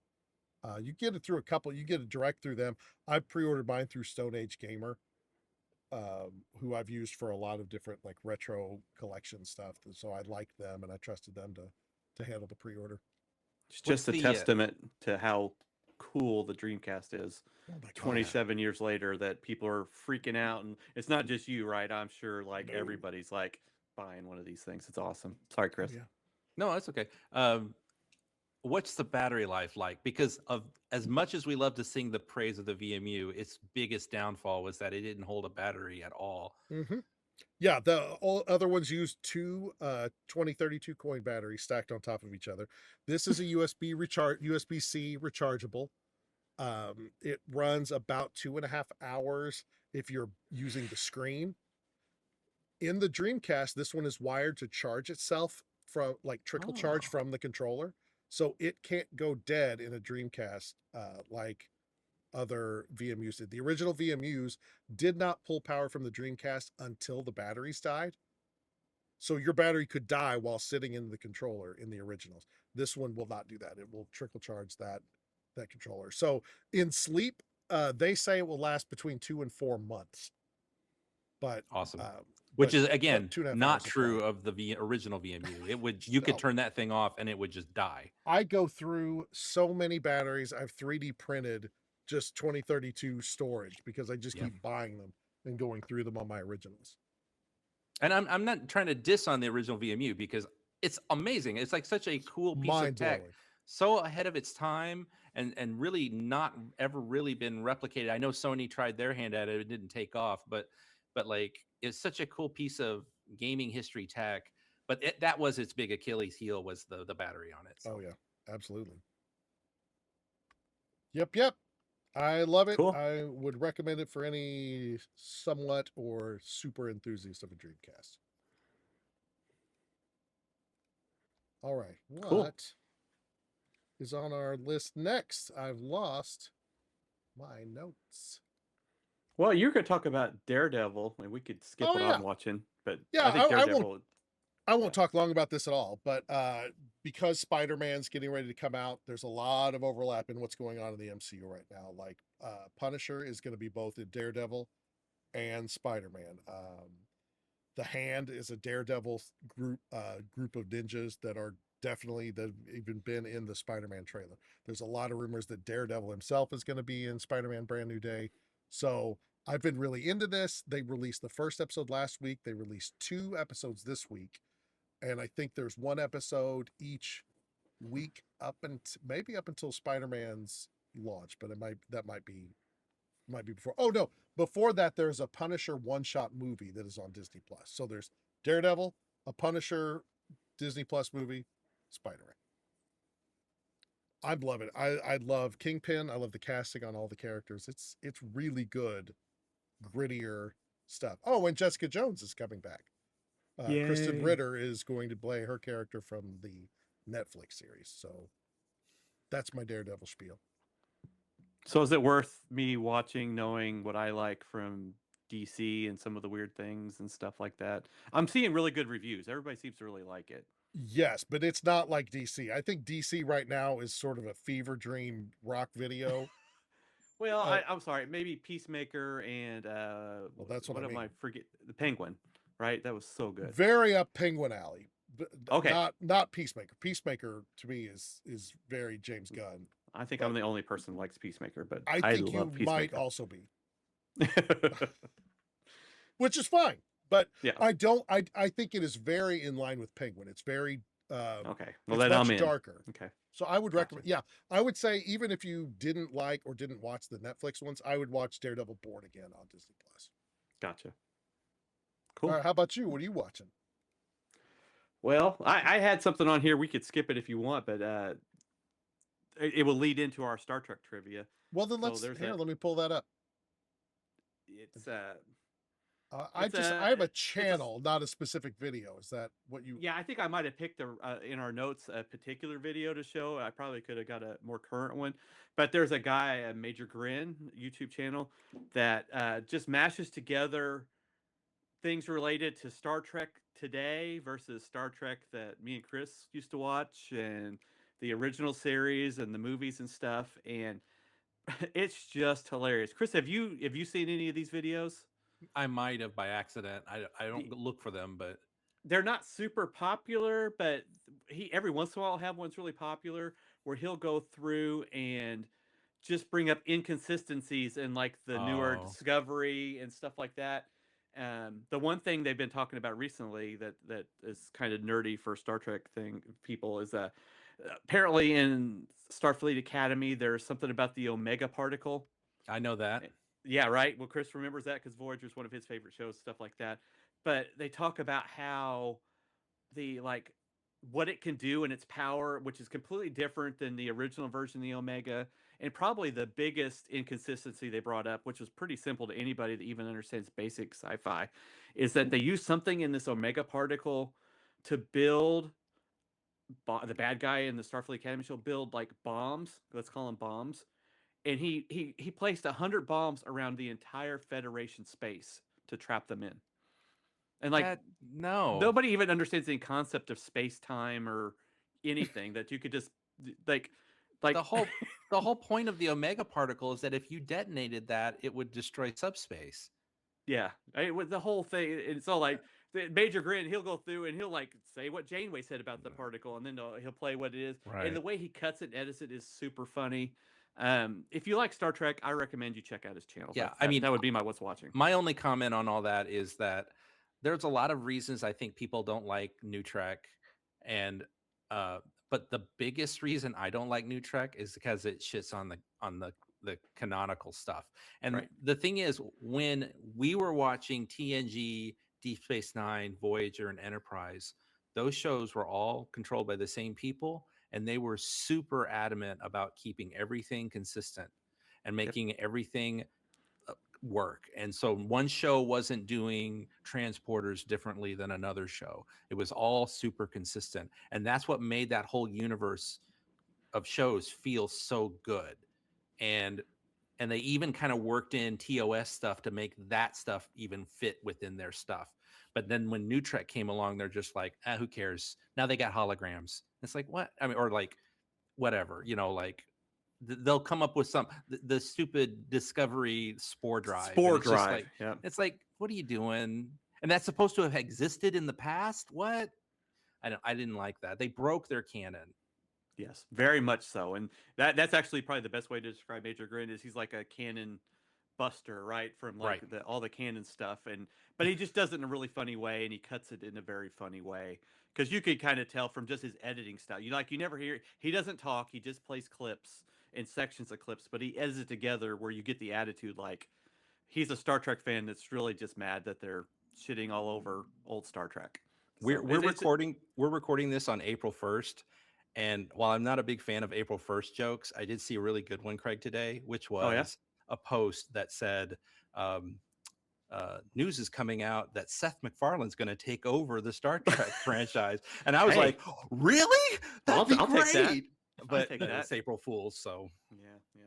You get it through a couple. You get it direct through them. I pre-ordered mine through Stone Age Gamer, who I've used for a lot of different like retro collection stuff. So I liked them and I trusted them to handle the pre-order. It's what's just a the testament to how cool the Dreamcast is. Oh my god! 27 years later, that people are freaking out, and it's not just you, right? I'm sure like No. everybody's like buying one of these things. It's awesome. Sorry, Oh, Chris. yeah. No, that's okay. What's the battery life like? Because of as much as we love to sing the praise of the VMU, its biggest downfall was that it didn't hold a battery at all. Mm-hmm. Yeah, the all other ones use two 2032 coin batteries stacked on top of each other. This is a USB-C rechargeable. It runs about 2.5 hours if you're using the screen. In the Dreamcast, this one is wired to charge itself from like trickle charge Oh. from the controller, so it can't go dead in a Dreamcast like other VMUs did. The original VMUs did not pull power from the Dreamcast until the batteries died. So your battery could die while sitting in the controller in the originals. This one will not do that. It will trickle charge that controller. So in sleep, they say it will last between 2 and 4 months. But Awesome. uh, Which but is again 2.5 not hours is true fine. of the original VMU. It would you could No. turn that thing off and it would just die. I go through so many batteries. I've 3D printed just 2032 storage because I just Yeah. keep buying them and going through them on my originals. And I'm not trying to diss on the original VMU because it's amazing. It's like such a cool piece of Mind tech, blowing. so ahead of its time, and really not ever really been replicated. I know Sony tried their hand at it; it didn't take off, but like it's such a cool piece of gaming history tech. But that was its big Achilles heel was the battery on it. So. Oh yeah, absolutely. Yep. I love it. Cool. I would recommend it for any somewhat or super enthusiast of a Dreamcast. All right. Cool. What is on our list next? I've lost my notes. Well, you're going to talk about Daredevil, and we could skip Oh what yeah. I'm watching, but Yeah, I think I Daredevil. won't talk long about this at all, but because Spider-Man's getting ready to come out, there's a lot of overlap in what's going on in the MCU right now. Like Punisher is going to be both in Daredevil and Spider-Man. The Hand is a Daredevil group of ninjas that are definitely that have even been in the Spider-Man trailer. There's a lot of rumors that Daredevil himself is going to be in Spider-Man Brand New Day. So I've been really into this. They released the first episode last week. They released 2 episodes this week, and I think there's 1 episode each week maybe up until Spider-Man's launch, but that might be before. Oh no, before that there's a Punisher one-shot movie that is on Disney Plus. So there's Daredevil, a Punisher Disney Plus movie, Spider-Man. I love it. I love Kingpin. I love the casting on all the characters. It's really good, grittier stuff. Oh, and Jessica Jones is coming back. Kristen Yay. Ritter is going to play her character from the Netflix series. So that's my Daredevil spiel. So is it worth me watching, knowing what I like from DC and some of the weird things and stuff like that? I'm seeing really good reviews. Everybody seems to really like it. Yes, but it's not like DC. I think DC right now is sort of a fever dream rock video. Well, I'm sorry, maybe Peacemaker and Well, that's what what I am mean. I forget? The Penguin, right? That was so good. Very up Penguin Alley. Okay. Not Peacemaker. Peacemaker to me is very James Gunn. I think but I'm the only person who likes Peacemaker, but I I think you love might Peacemaker. also be, which is fine. But Yeah. I think it is very in line with Penguin. It's very Okay. Well, it's then much I'm in. darker. Okay. So I would Gotcha. recommend. Yeah, I would say even if you didn't like or didn't watch the Netflix ones, I would watch Daredevil Born Again on Disney Plus. Gotcha. Cool. All right, how about you? What are you watching? Well, I had something on here. We could skip it if you want, but it will lead into our Star Trek trivia. Well, then So there's let me pull that up. It's I It's just a I have a it's a channel, not a specific video. Is that what you? yeah. I think I might have picked in our notes a particular video to show. I probably could have got a more current one, but there's a guy, a Major Grin YouTube channel, that just mashes together things related to Star Trek today versus Star Trek that me and Chris used to watch, and the original series and the movies and stuff, and it's just hilarious. Chris, have you seen any of these videos? I might have by accident. I don't The, look for them, but they're not super popular, but he every once in a while have one's really popular where he'll go through and just bring up inconsistencies in like the newer oh, discovery and stuff like that. The one thing they've been talking about recently that is kind of nerdy for Star Trek thing people is apparently in Starfleet Academy there's something about the Omega particle. I know that. Eh, Yeah, right. Well, Chris remembers that because Voyager is one of his favorite shows, stuff like that. But they talk about how the like what it can do and its power, which is completely different than the original version of the Omega. And probably the biggest inconsistency they brought up, which was pretty simple to anybody that even understands basic sci-fi, is that they use something in this Omega particle to build the bad guy in the Starfleet Academy show build like bombs. Let's call them bombs. And he placed 100 bombs around the entire Federation space to trap them in. And like That no. nobody even understands the concept of space time or anything that you could just like The like whole the whole point of the Omega particle is that if you detonated that, it would destroy subspace. yeah, with the whole thing. It's all like the Major Grin. He'll go through and he'll like say what Janeway said about the particle, and then he'll play what it is. And Right. the way he cuts it and edits it is super funny. If you like Star Trek, I recommend you check out his channel. Yeah. That would be my what's watching. My only comment on all that is that there's a lot of reasons I think people don't like New Trek, and uh, but the biggest reason I don't like New Trek is because it shits on the canonical stuff. And Right. the thing is, when we were watching TNG, Deep Space Nine, Voyager, and Enterprise, those shows were all controlled by the same people, and they were super adamant about keeping everything consistent and Yep. making everything work. And so one show wasn't doing transporters differently than another show. It was all super consistent. And that's what made that whole universe of shows feel so good. And they even kind of worked in TOS stuff to make that stuff even fit within their stuff. But then when New Trek came along, they're just like, who cares? Now they got holograms. It's like, what? I mean, or like whatever, like they'll come up with the stupid Discovery spore drive, and Spore it's just Drive. like Yeah. what are you doing? And that's supposed to have existed in the past. What? I didn't like that. They broke their canon. Yes, very much so. And that's actually probably the best way to describe Major Grin is he's like a canon buster, right? From like Right. all the canon stuff, and but he just does it in a really funny way, and he cuts it in a very funny way because you could kind of tell from just his editing style. You never hear he doesn't talk, he just plays clips and sections of clips, but he edits it together where you get the attitude like he's a Star Trek fan that's really just mad that they're shitting all over old Star Trek. We're So we're it's recording this on April 1st. And while I'm not a big fan of April 1st jokes, I did see a really good one, Craig, today, which oh yeah, was a post that said, um, news is coming out that Seth MacFarlane's going to take over the Star Trek franchise. And I was hey, like, really? That'd be I'll take that. great. I'll But take that. it's April Fool's, so Yeah, yeah.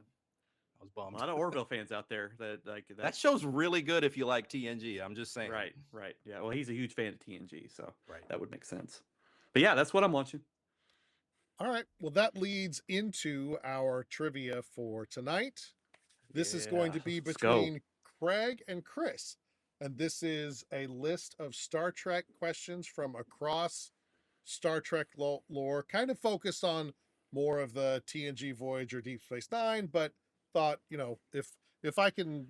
I was A bummed. lot of Orville fans out there that like That that. show's really good if you like TNG. I'm just saying. Right, right. Yeah. Well, he's a huge fan of TNG, so Right. that would make sense. But yeah, that's what I'm watching. All right. Well, that leads into our trivia for tonight. This is going to be let's go. between Craig and Chris. And this is a list of Star Trek questions from across Star Trek lore, kind of focused on more of the TNG Voyager Deep Space Nine, but thought, if I can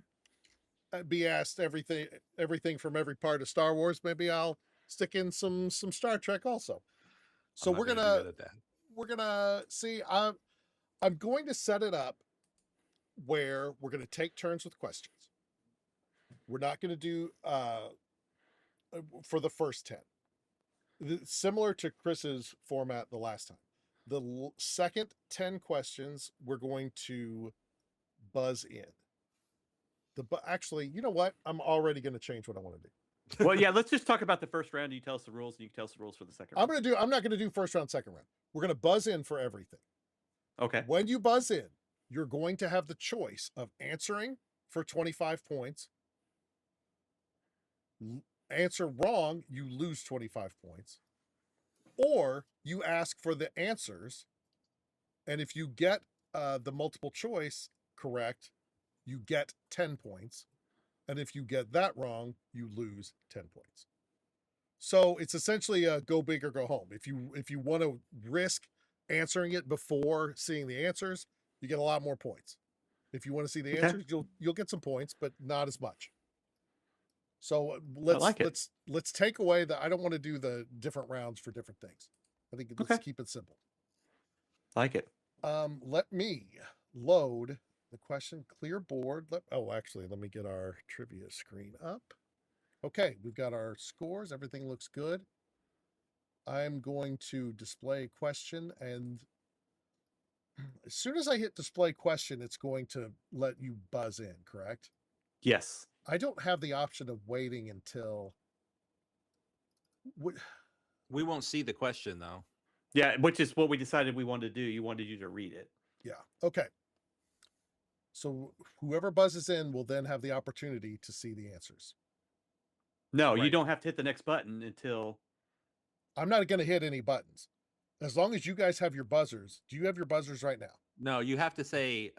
be asked everything from every part of Star Wars, maybe I'll stick in some Star Trek also. So I'm not gonna do good at that. we're gonna see. I'm going to set it up where we're going to take turns with questions. We're not going to do for the first 10. Similar to Chris's format the last time. The second 10 questions, we're going to buzz in. Actually, you know what? I'm already going to change what I want to do. Well, yeah, let's just talk about the first round. You tell us the rules, and you can tell us the rules for the second round. I'm not going to do first round, second round. We're going to buzz in for everything. Okay. When you buzz in, you're going to have the choice of answering for 25 points. Answer wrong, you lose 25 points. Or you ask for the answers, and if you get the multiple choice correct, you get 10 points. And if you get that wrong, you lose 10 points. So it's essentially a go big or go home. If you want to risk answering it before seeing the answers, you get a lot more points. If you want to see the answers, you'll get some points, but not as much. So let's take away I don't want to do the different rounds for different things. I think let's keep it simple. Like it. Let me load the question. Clear board. Actually, let me get our trivia screen up. Okay, we've got our scores. Everything looks good. I'm going to display question, and as soon as I hit display question, it's going to let you buzz in, correct? Yes. I don't have the option of waiting until... We won't see the question, though. Yeah, which is what we decided we wanted to do. You wanted you to read it. Yeah, okay. So whoever buzzes in will then have the opportunity to see the answers. No, you don't have to hit the next button until... I'm not going to hit any buttons. As long as you guys have your buzzers. Do you have your buzzers right now? No, you have to say,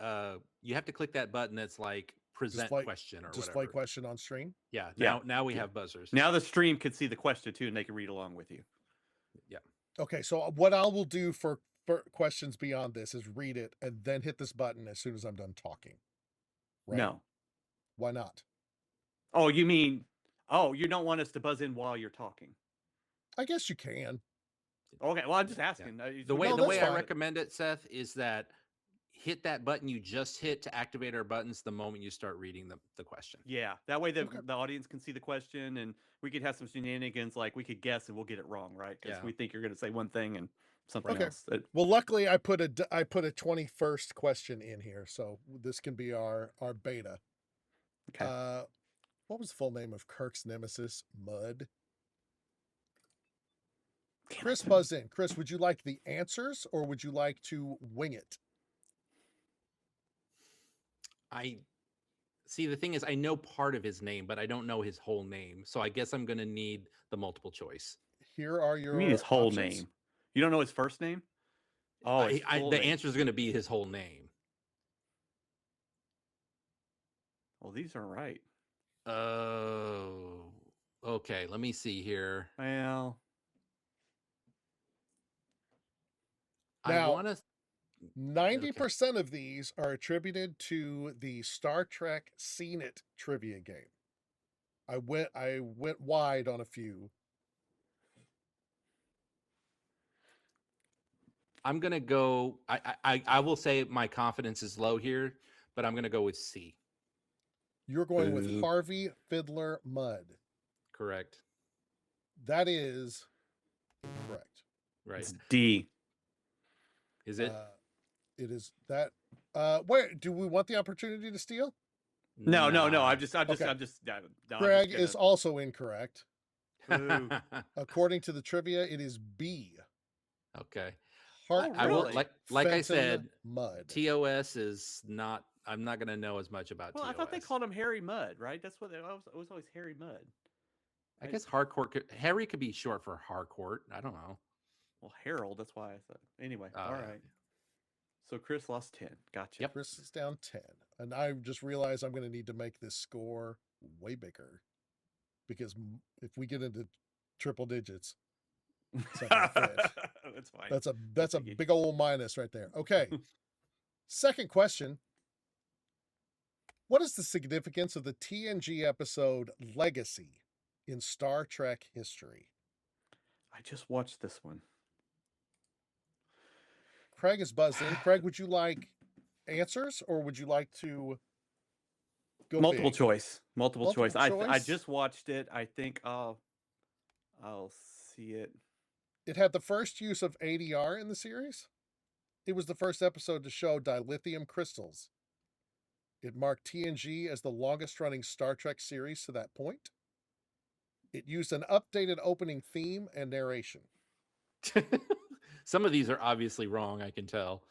you have to click that button that's like present question or display whatever. Question on stream? Yeah, now we have buzzers. Now the stream can see the question too, and they can read along with you. Yeah. Okay, so what I will do for questions beyond this is read it and then hit this button as soon as I'm done talking. Right? No. Why not? Oh, you mean, you don't want us to buzz in while you're talking? I guess you can. Okay, well, I'm just asking. Yeah. The way I recommend it, Seth, is that hit that button you just hit to activate our buttons the moment you start reading the question. Yeah, that way the audience can see the question, and we could have some shenanigans, like we could guess and we'll get it wrong, right? Because we think you're going to say one thing and something else. Well, luckily I put a 21st question in here, so this can be our beta. Okay. What was the full name of Kirk's nemesis? Mud. Chris buzzed in. Chris, would you like the answers or would you like to wing it? See, the thing is, I know part of his name, but I don't know his whole name. So I guess I'm going to need the multiple choice. Here are your... You mean his whole name? You don't know his first name? Oh, the answer is going to be his whole name. Well, these aren't right. Oh, okay. Let me see here. Well, now, I want to... 90% of these are attributed to the Star Trek Seen It trivia game. I went wide on a few. I'm gonna go. I will say my confidence is low here, but I'm gonna go with C. You're going with Harvey Fiddler Mudd. Correct. That is incorrect. Right. It's D. Is it? It is that. Wait, do we want the opportunity to steal? No. I'm just. Craig is also incorrect. According to the trivia, it is B. Okay. I will like I said, Mudd. TOS is not. I'm not going to know as much about. Well, TOS. I thought they called him Harry Mudd, right? That's what it was always Harry Mudd. I guess Harcourt. Harry could be short for Harcourt. I don't know. Well, Harold. That's why I thought. Anyway, all right. So Chris lost 10. Gotcha. Yep. Chris is down 10. And I just realized I'm going to need to make this score way bigger. Because if we get into triple digits, that's fine. That's a big old minus right there. Okay. Second question. What is the significance of the TNG episode Legacy in Star Trek history? I just watched this one. Craig is buzzed in. Craig, would you like answers or would you like to go multiple big? choice? Multiple choice. I just watched it. I think I'll see it. It had the first use of ADR in the series. It was the first episode to show dilithium crystals. It marked TNG as the longest-running Star Trek series to that point. It used an updated opening theme and narration. Some of these are obviously wrong, I can tell.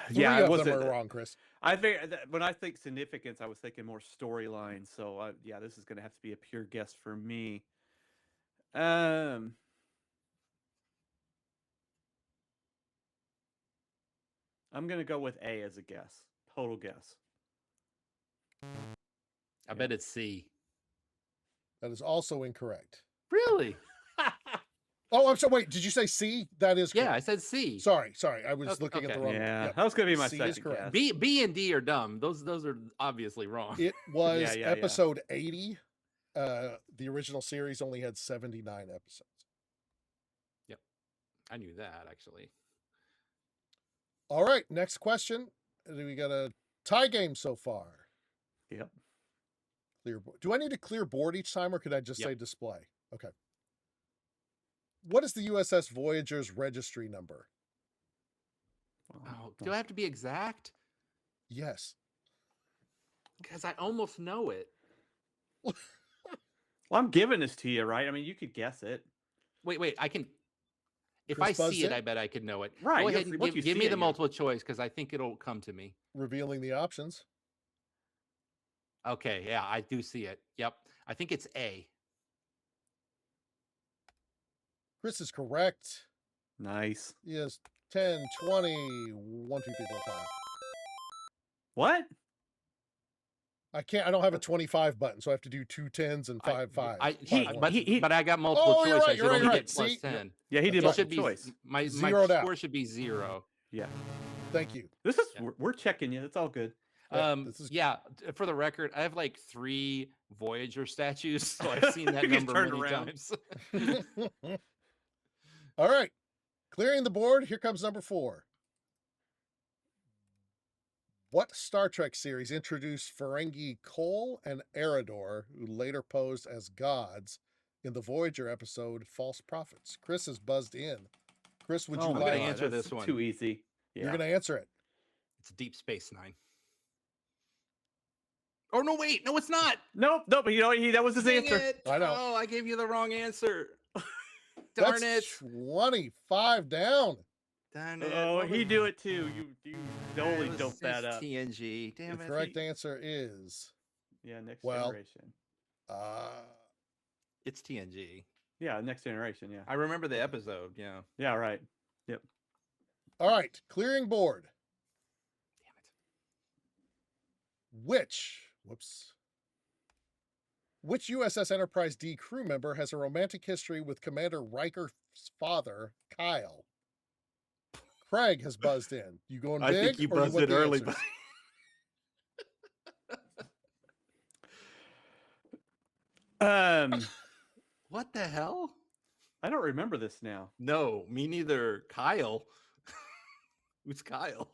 Three Yeah, of them are wrong, Chris. I think when I think significance, I was thinking more storyline. So yeah, this is going to have to be a pure guess for me. I'm going to go with A as a guess. Total guess. I bet it's C. That is also incorrect. Really? Oh, I'm sorry. Wait, did you say C? That is correct. Yeah, I said C. Sorry. I was looking at the wrong one. Yeah, Yep. that was going to be my C second is correct. guess. B and D are dumb. Those are obviously wrong. It was Yeah. episode 80. The original series only had 79 episodes. Yep. I knew that, actually. All right, next question. We got a tie game so far. Yep. Clear board. Do I need to clear board each time, or could I just Yep. say display? Okay. What is the USS Voyager's registry number? Oh, do I have to be exact? Yes. Because I almost know it. Well, I'm giving this to you, right? I mean, you could guess it. Wait, I can. If Chris I buzzed see it, in. I bet I could know it. Right, Go you ahead have and to- once you give see me it, the you- multiple choice because I think it'll come to me. Revealing the options. Okay, yeah, I do see it. Yep. I think it's A. Chris is correct. Nice. Yes. 10, 20, 1, 2, 3, 4, 5. What? I don't have a 25 button, so I have to do 2 10s and 5 5s. But I got multiple Oh, choice. you're right, I should you're right, only you're get right. plus See? 10. Yeah, he did It multiple should be choice. my Zeroed out. score should be 0. Yeah. Thank you. This is Yeah. we're checking you. It's all good. Yeah, this is- Yeah, for the record, I have like 3 Voyager statues, so I've seen that You just number turned many around. times. All right. Clearing the board. Here comes number 4. What Star Trek series introduced Ferengi Cole and Eridor, who later posed as gods, in the Voyager episode False Prophets? Chris has buzzed in. Chris, would you Oh my like? gonna God, answer that's this one. Too easy. Yeah. You're going to answer it. It's Deep Space Nine. Oh no! Wait, no, it's not. Nope. But that was his Dang answer. it. I know. Oh, I gave you the wrong answer. Darn That's it! 25 down. Darn it! Oh, What he was- do it too. You totally It was- doped that it's up. TNG. Damn The it! correct answer is Yeah, next Well- generation. It's TNG. Yeah, next generation. Yeah. I remember the episode. Yeah. Yeah. Right. all right. Clearing board. Damn it. Which USS Enterprise D crew member has a romantic history with Commander Riker's father, Kyle? Craig has buzzed in. You going big? I think you or buzzed want it the early, answers? but What the hell? I don't remember this now. No, me neither. Kyle. Who's Kyle?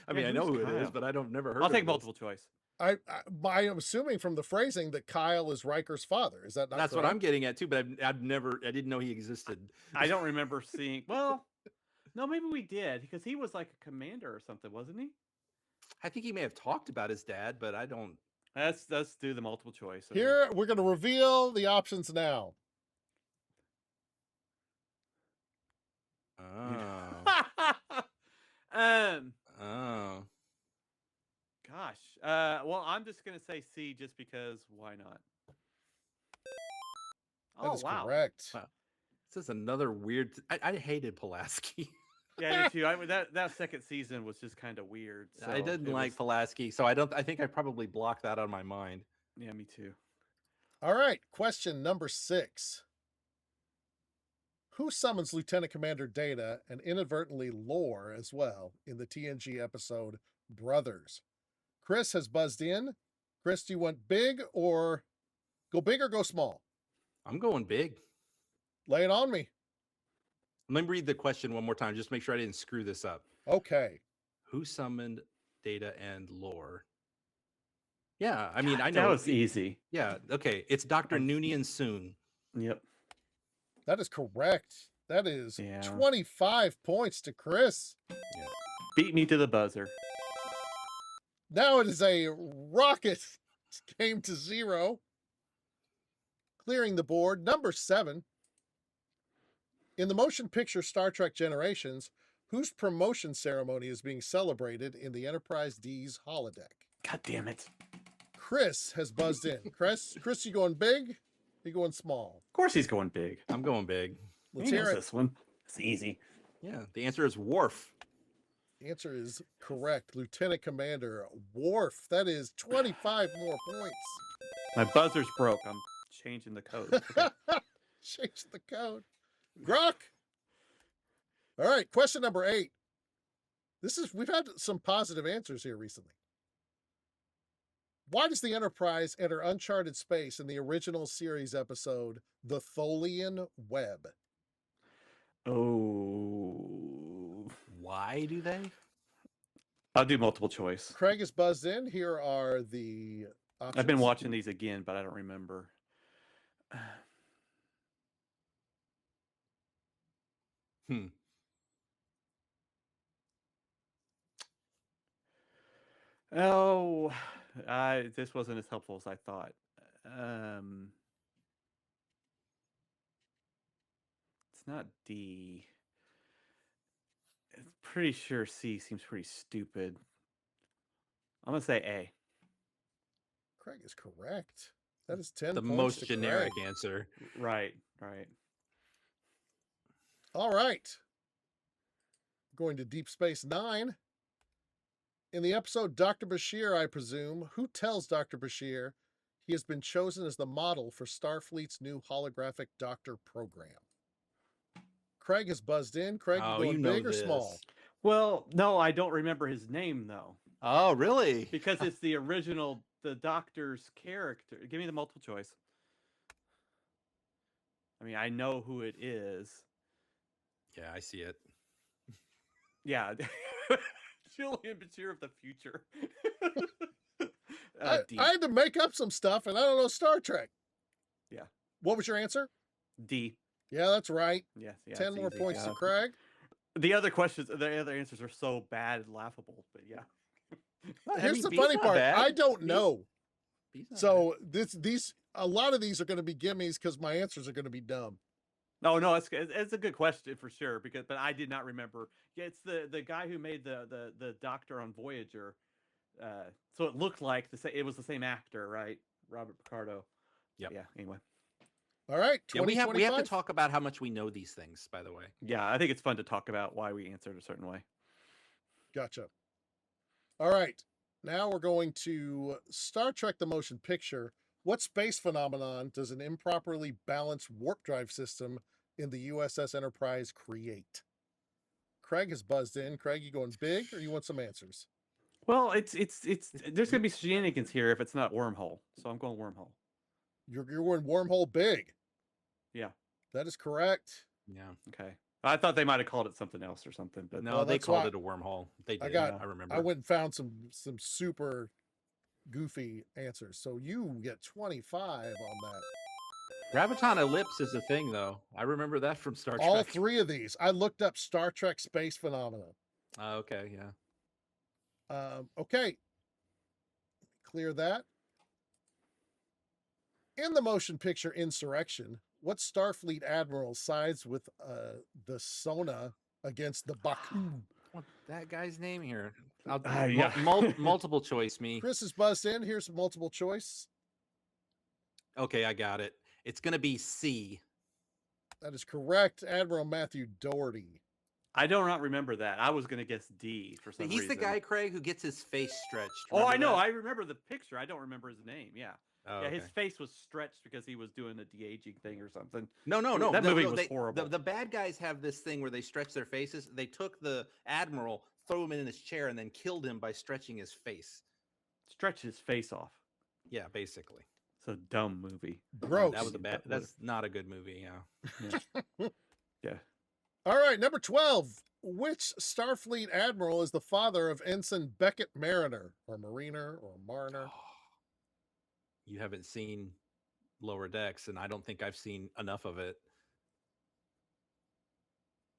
I mean, I who's know who it is, Kyle? but I don't never heard. I'll of take this. multiple choice. I am assuming from the phrasing that Kyle is Riker's father. Is that not That's what correct? I'm getting at too. But I didn't know he existed. I don't remember seeing. Well, no, maybe we did because he was like a commander or something, wasn't he? I think he may have talked about his dad, but I don't. Let's do the multiple choice. I mean, Here, we're going to reveal the options now. Oh. Oh. Gosh. Well, I'm just gonna say C just because. Why not? That Oh is wow. correct. Wow. This is another weird. I hated Pulaski. Yeah, I do too. I mean, that second season was just kind of weird. So I didn't it like was- Pulaski, so I don't. I think I probably blocked that out of my mind. Yeah, me too. All right, question number 6. Who summons Lieutenant Commander Data and inadvertently Lore as well in the TNG episode Brothers? Chris has buzzed in. Chris, do you want big or go small? I'm going big. Lay it on me. Let me read the question one more time. Just make sure I didn't screw this up. Okay. Who summoned Data and Lore? Yeah, I mean, I God, know. that was easy. Yeah, okay. It's Dr. Noonien Soon. Yep. That is correct. That is Yeah. 25 points to Chris. Beat me to the buzzer. Now it is a rocket game to 0. Clearing the board. Number 7. In the motion picture Star Trek Generations, whose promotion ceremony is being celebrated in the Enterprise D's holodeck? God damn it. Chris has buzzed in. Chris, you going big? You going small? Of course he's going big. I'm going big. Let's He hear knows it. this one. It's easy. Yeah, the answer is Worf. The answer is correct. Lieutenant Commander Worf. That is 25 more points. My buzzer's broke. I'm changing the code. Okay. Change the code. Grok. All right, question number 8. We've had some positive answers here recently. Why does the Enterprise enter uncharted space in the original series episode, The Tholian Web? Oh. Why do they? I'll do multiple choice. Craig is buzzed in. Here are the options. I've been watching these again, but I don't remember. Oh, this wasn't as helpful as I thought. It's not D. It's pretty sure C seems pretty stupid. I'm gonna say A. Craig is correct. That is 10 The points most to generic Craig. answer. Right. All right. Going to Deep Space Nine. In the episode Dr. Bashir, I presume, who tells Dr. Bashir he has been chosen as the model for Starfleet's new holographic doctor program? Craig has buzzed in. Craig, you going big or small? Well, no, I don't remember his name though. Oh, really? Because it's the original, the Doctor's character. Give me the multiple choice. I mean, I know who it is. Yeah, I see it. Yeah. Julian Bashir of the future. I had to make up some stuff, and I don't know Star Trek. Yeah. What was your answer? D. Yeah, that's right. Yes. 10 more points to Craig. The other questions, the other answers are so bad and laughable, but yeah. Here's the funny part. I don't know. So a lot of these are going to be gimmies because my answers are going to be dumb. No, it's a good question for sure. But I did not remember. Yeah, it's the guy who made the Doctor on Voyager. So it looked like it was the same actor, right? Robert Picardo. Yep. Yeah. Anyway. All right. Yeah, we have to talk about how much we know these things, by the way. Yeah, I think it's fun to talk about why we answered a certain way. Gotcha. All right. Now we're going to Star Trek the Motion Picture. What space phenomenon does an improperly balanced warp drive system in the USS Enterprise create? Craig has buzzed in. Craig, you going big or you want some answers? Well, it's there's gonna be shenanigans here if it's not wormhole. So I'm going wormhole. You're going wormhole big. Yeah. That is correct. Yeah. Okay. I thought they might have called it something else or something, but no, they called it a wormhole. They did. I remember. I went and found some super goofy answers. So you get 25 on that. Graviton ellipse is a thing, though. I remember that from Star Trek. All 3 of these. I looked up Star Trek space phenomena. Okay, yeah. Okay. Clear that. In the motion picture Insurrection, what Starfleet admiral sides with the Sona against the Baku? What that guy's name here? Multiple choice me. Chris is buzzed in. Here's multiple choice. Okay, I got it. It's going to be C. That is correct. Admiral Matthew Doherty. I do not remember that. I was going to guess D for some reason. He's the guy, Craig, who gets his face stretched. Oh, I know. That? I remember the picture. I don't remember his name. Yeah. Oh, yeah, okay. his face was stretched because he was doing a de-aging thing or something. No. That movie was horrible. The bad guys have this thing where they stretch their faces. They took the admiral, threw him in his chair, and then killed him by stretching his face. Stretch his face off. Yeah, basically. It's a dumb movie. Gross. That was that's not a good movie. Yeah. Yeah. All right, number 12. Which Starfleet admiral is the father of Ensign Beckett Mariner, or Mariner, or Mariner? You haven't seen Lower Decks, and I don't think I've seen enough of it.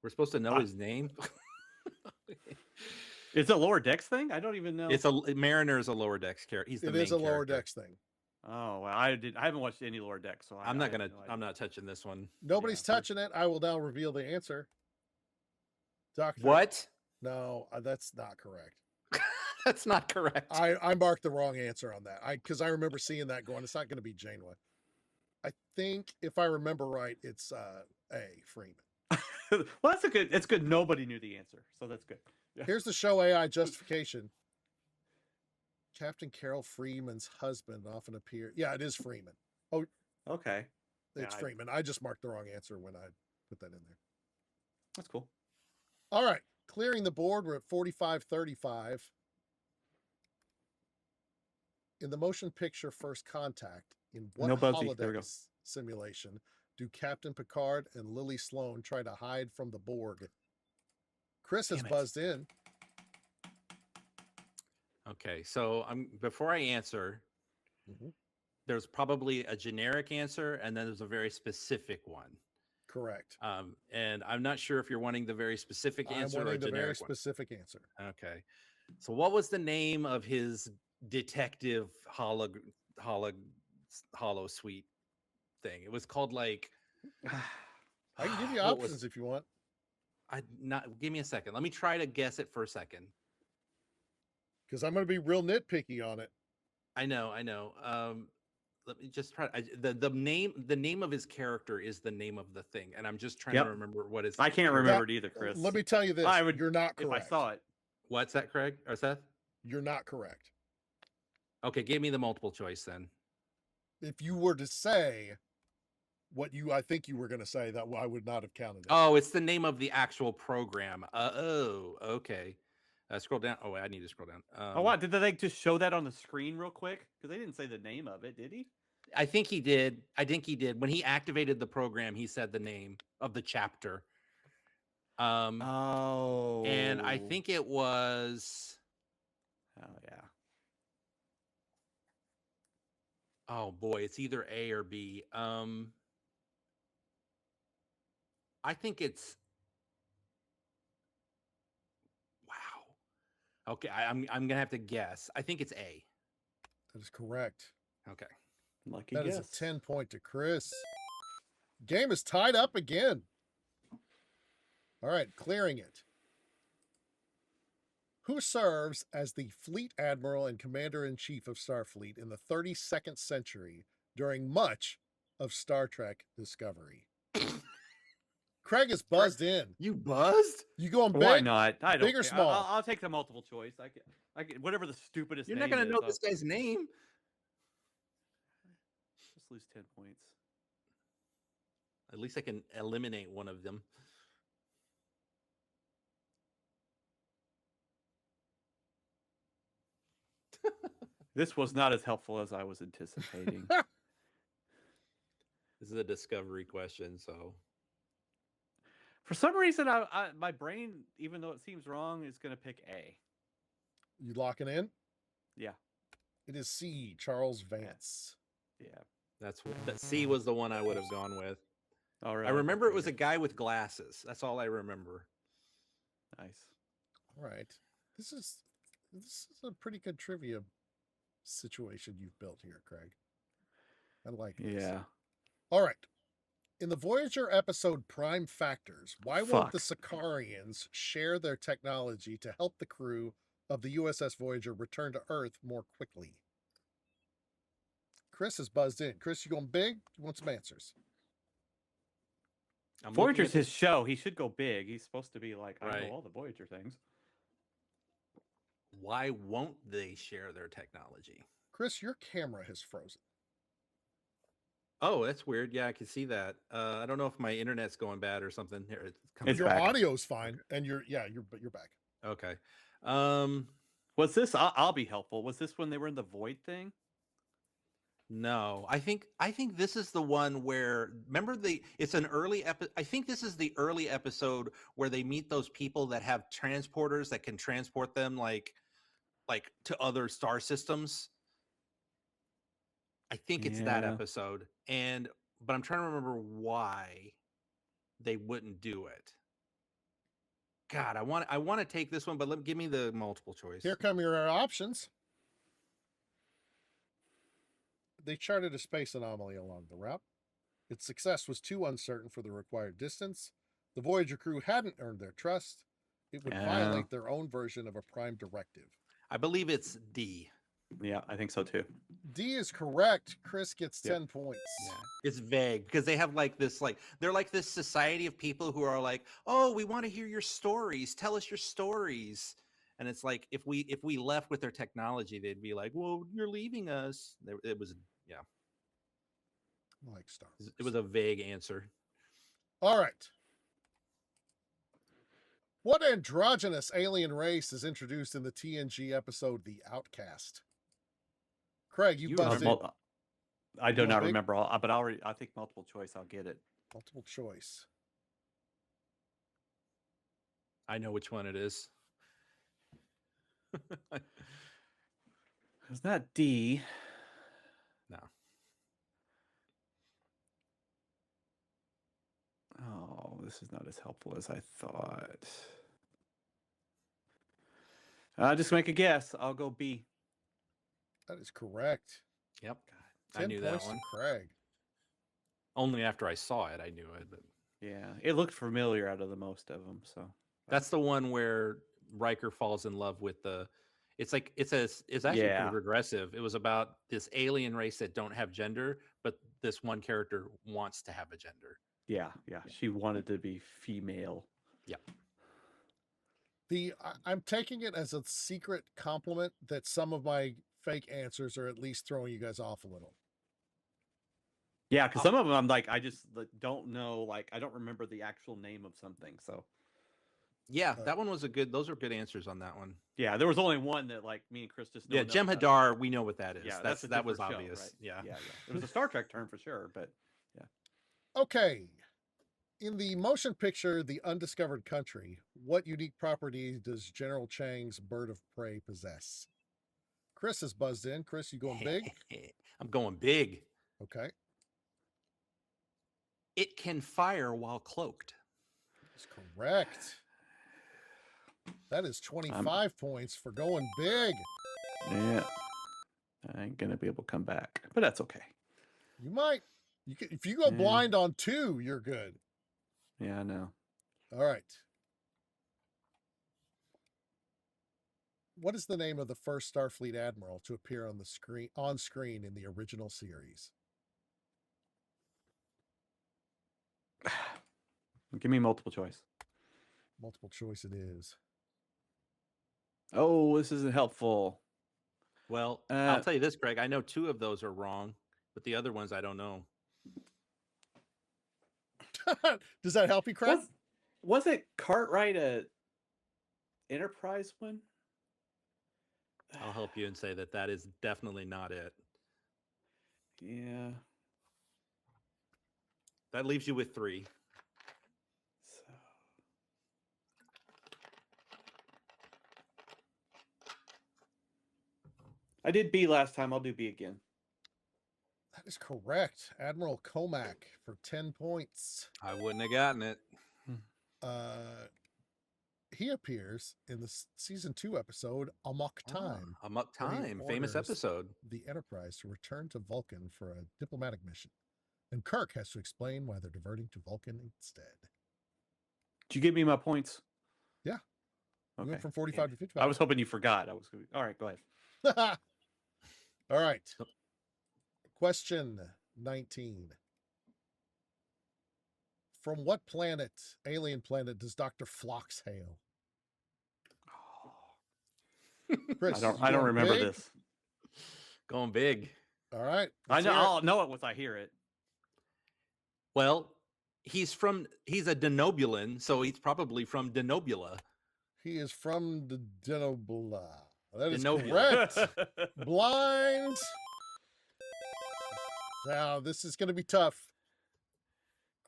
We're supposed to know I- his name. It's a lower decks thing. I don't even know. It's a Mariner is a lower decks character. He's the It main is a lower character. decks thing. Oh, well, I haven't watched any lower decks, so I'm I not have gonna. no I'm idea. not touching this one. Nobody's Yeah, touching it. I will now reveal the answer. Doctor. What? No, that's not correct. That's not correct. I marked the wrong answer on that. Because I remember seeing that going, it's not going to be Janeway. I think if I remember right, it's A, Freeman. Well, that's a good. It's good. Nobody knew the answer, so that's good. Yeah. Here's the show AI justification. Captain Carol Freeman's husband often appeared. Yeah, it is Freeman. Oh, Okay, it's Yeah, Freeman. I just marked the wrong answer when I put that in there. that's cool. All right, clearing the board. We're at 45-35. In the motion picture First Contact, in what No Bubsy. There we go. holidays simulation do Captain Picard and Lily Sloan try to hide from the Borg? Chris has Damn it. buzzed in. Okay, so I'm before I answer, Mhm. there's probably a generic answer, and then there's a very specific one. Correct. And I'm not sure if you're wanting the very specific I'm answer or a wanting the very generic one. specific answer. Okay, so what was the name of his detective hollow suite thing? It was called like. I can give you what was- options if you want. Give me a second. Let me try to guess it for a second. Because I'm going to be real nitpicky on it. I know. Let me just try. The name of his character is the name of the thing, and I'm just trying Yep. to remember what is. I can't remember it either, Chris. Let me tell you this. I would You're not if correct. I saw it. What's that, Craig or Seth? You're not correct. Okay, give me the multiple choice then. If you were to say what I think you were going to say, that I would not have counted it. Oh, it's the name of the actual program. Okay. Scroll down. Oh, wait, I need to scroll down. Oh, wow. Did they just show that on the screen real quick? Because they didn't say the name of it, did he? I think he did. When he activated the program, he said the name of the chapter. Oh. And I think it was. Oh, yeah. Oh boy, it's either A or B. I think it's. Wow. Okay, I'm gonna have to guess. I think it's A. That is correct. Okay. Lucky That guess. is a 10-point to Chris. Game is tied up again. All right, clearing it. Who serves as the Fleet Admiral and Commander-in-Chief of Starfleet in the 32nd century during much of Star Trek Discovery? Craig is buzzed in. You buzzed? You going big? Why not? I don't Big or care. small? I'll take the multiple choice. I can whatever the stupidest You're name not gonna is, know I'll this guy's name. just lose 10 points. At least I can eliminate one of them. This was not as helpful as I was anticipating. This is a discovery question, so For some reason, my brain, even though it seems wrong, is going to pick A. You locking in? Yeah. It is C, Charles Vance. Yeah. that C was the one I would have gone with. All right. I remember it was a guy with glasses. That's all I remember. Nice. All right. This is a pretty good trivia situation you've built here, Craig. I like this. Yeah. All right. In the Voyager episode Prime Factors, why won't the Fuck. Sicarians share their technology to help the crew of the USS Voyager return to Earth more quickly? Chris is buzzed in. Chris, you going big? You want some answers? I'm looking Voyager's at the- his show. He should go big. He's supposed to be like, I Right. know all the Voyager things. Why won't they share their technology? Chris, your camera has frozen. Oh, that's weird. Yeah, I can see that. I don't know if my internet's going bad or something. Here, it's coming It's Your back. audio's fine, and you're back. Okay. Was this? I'll be helpful. Was this when they were in the void thing? No, I think this is the one where remember it's an early episode. I think this is the early episode where they meet those people that have transporters that can transport them like to other star systems. I think it's that Yeah. episode. But I'm trying to remember why they wouldn't do it. God, I want to take this one, but give me the multiple choice. Here come your options. They charted a space anomaly along the route. Its success was too uncertain for the required distance. The Voyager crew hadn't earned their trust. It would violate their own version of a prime directive. I believe it's D. Yeah, I think so too. D is correct. Chris gets 10 points. Yeah. It's vague because they have like this, they're like this society of people who are like, oh, we want to hear your stories. Tell us your stories. And it's like if we left with their technology, they'd be like, well, you're leaving us. It was I like Star Wars. It was a vague answer. All right. What androgynous alien race is introduced in the TNG episode The Outcast? Craig, you buzzed in. I do not remember all, but I think multiple choice, I'll get it. Multiple choice. I know which one it is. It's not D. No. Oh, this is not as helpful as I thought. Just make a guess. I'll go B. That is correct. Yep. 10 I knew that points one. to Craig. Only after I saw it, I knew it. But Yeah, it looked familiar out of the most of them. So that's the one where Riker falls in love with the. It's actually pretty regressive. It was about this alien race that don't have gender, but this one character wants to have a gender. Yeah. She wanted to be female. Yeah. I'm taking it as a secret compliment that some of my fake answers are at least throwing you guys off a little. Yeah, because some of them I'm like, I just don't know. Like, I don't remember the actual name of something. So. Yeah, that one was those are good answers on that one. Yeah, there was only one that like me and Chris just know. Yeah, Jem'Hadar, we know what that is. Yeah, that was show, obvious. Right? Yeah. It was a Star Trek term for sure, but yeah. Okay. In the motion picture, The Undiscovered Country, what unique property does General Chang's bird of prey possess? Chris has buzzed in. Chris, you going big? I'm going big. Okay. It can fire while cloaked. That's correct. That is 25 points for going big. Yeah. I ain't going to be able to come back, but that's okay. You might. If you go blind on 2, you're good. Yeah, I know. All right. What is the name of the first Starfleet admiral to appear on screen in the original series? Give me multiple choice. Multiple choice it is. Oh, this isn't helpful. Well, I'll tell you this, Greg. I know 2 of those are wrong, but the other ones I don't know. Does that help you, Craig? Was it Cartwright a Enterprise one? I'll help you and say that is definitely not it. Yeah. That leaves you with 3. So. I did B last time. I'll do B again. That is correct. Admiral Comac for 10 points. I wouldn't have gotten it. He appears in the season 2 episode Amok Time. Amok Time, famous episode. The Enterprise to return to Vulcan for a diplomatic mission. And Kirk has to explain why they're diverting to Vulcan instead. Did you give me my points? Yeah. Okay. We went from 45 to 55. I was hoping you forgot. All right, go ahead. All right. Question 19. From what planet, alien planet, does Dr. Phlox hail? Chris, I don't remember this. Going big. All right. I'll know it once I hear it. Well, he's a Denobulan, so he's probably from Denobula. He is from the Denobula. That is Denobula. correct. Blind. Now, this is going to be tough.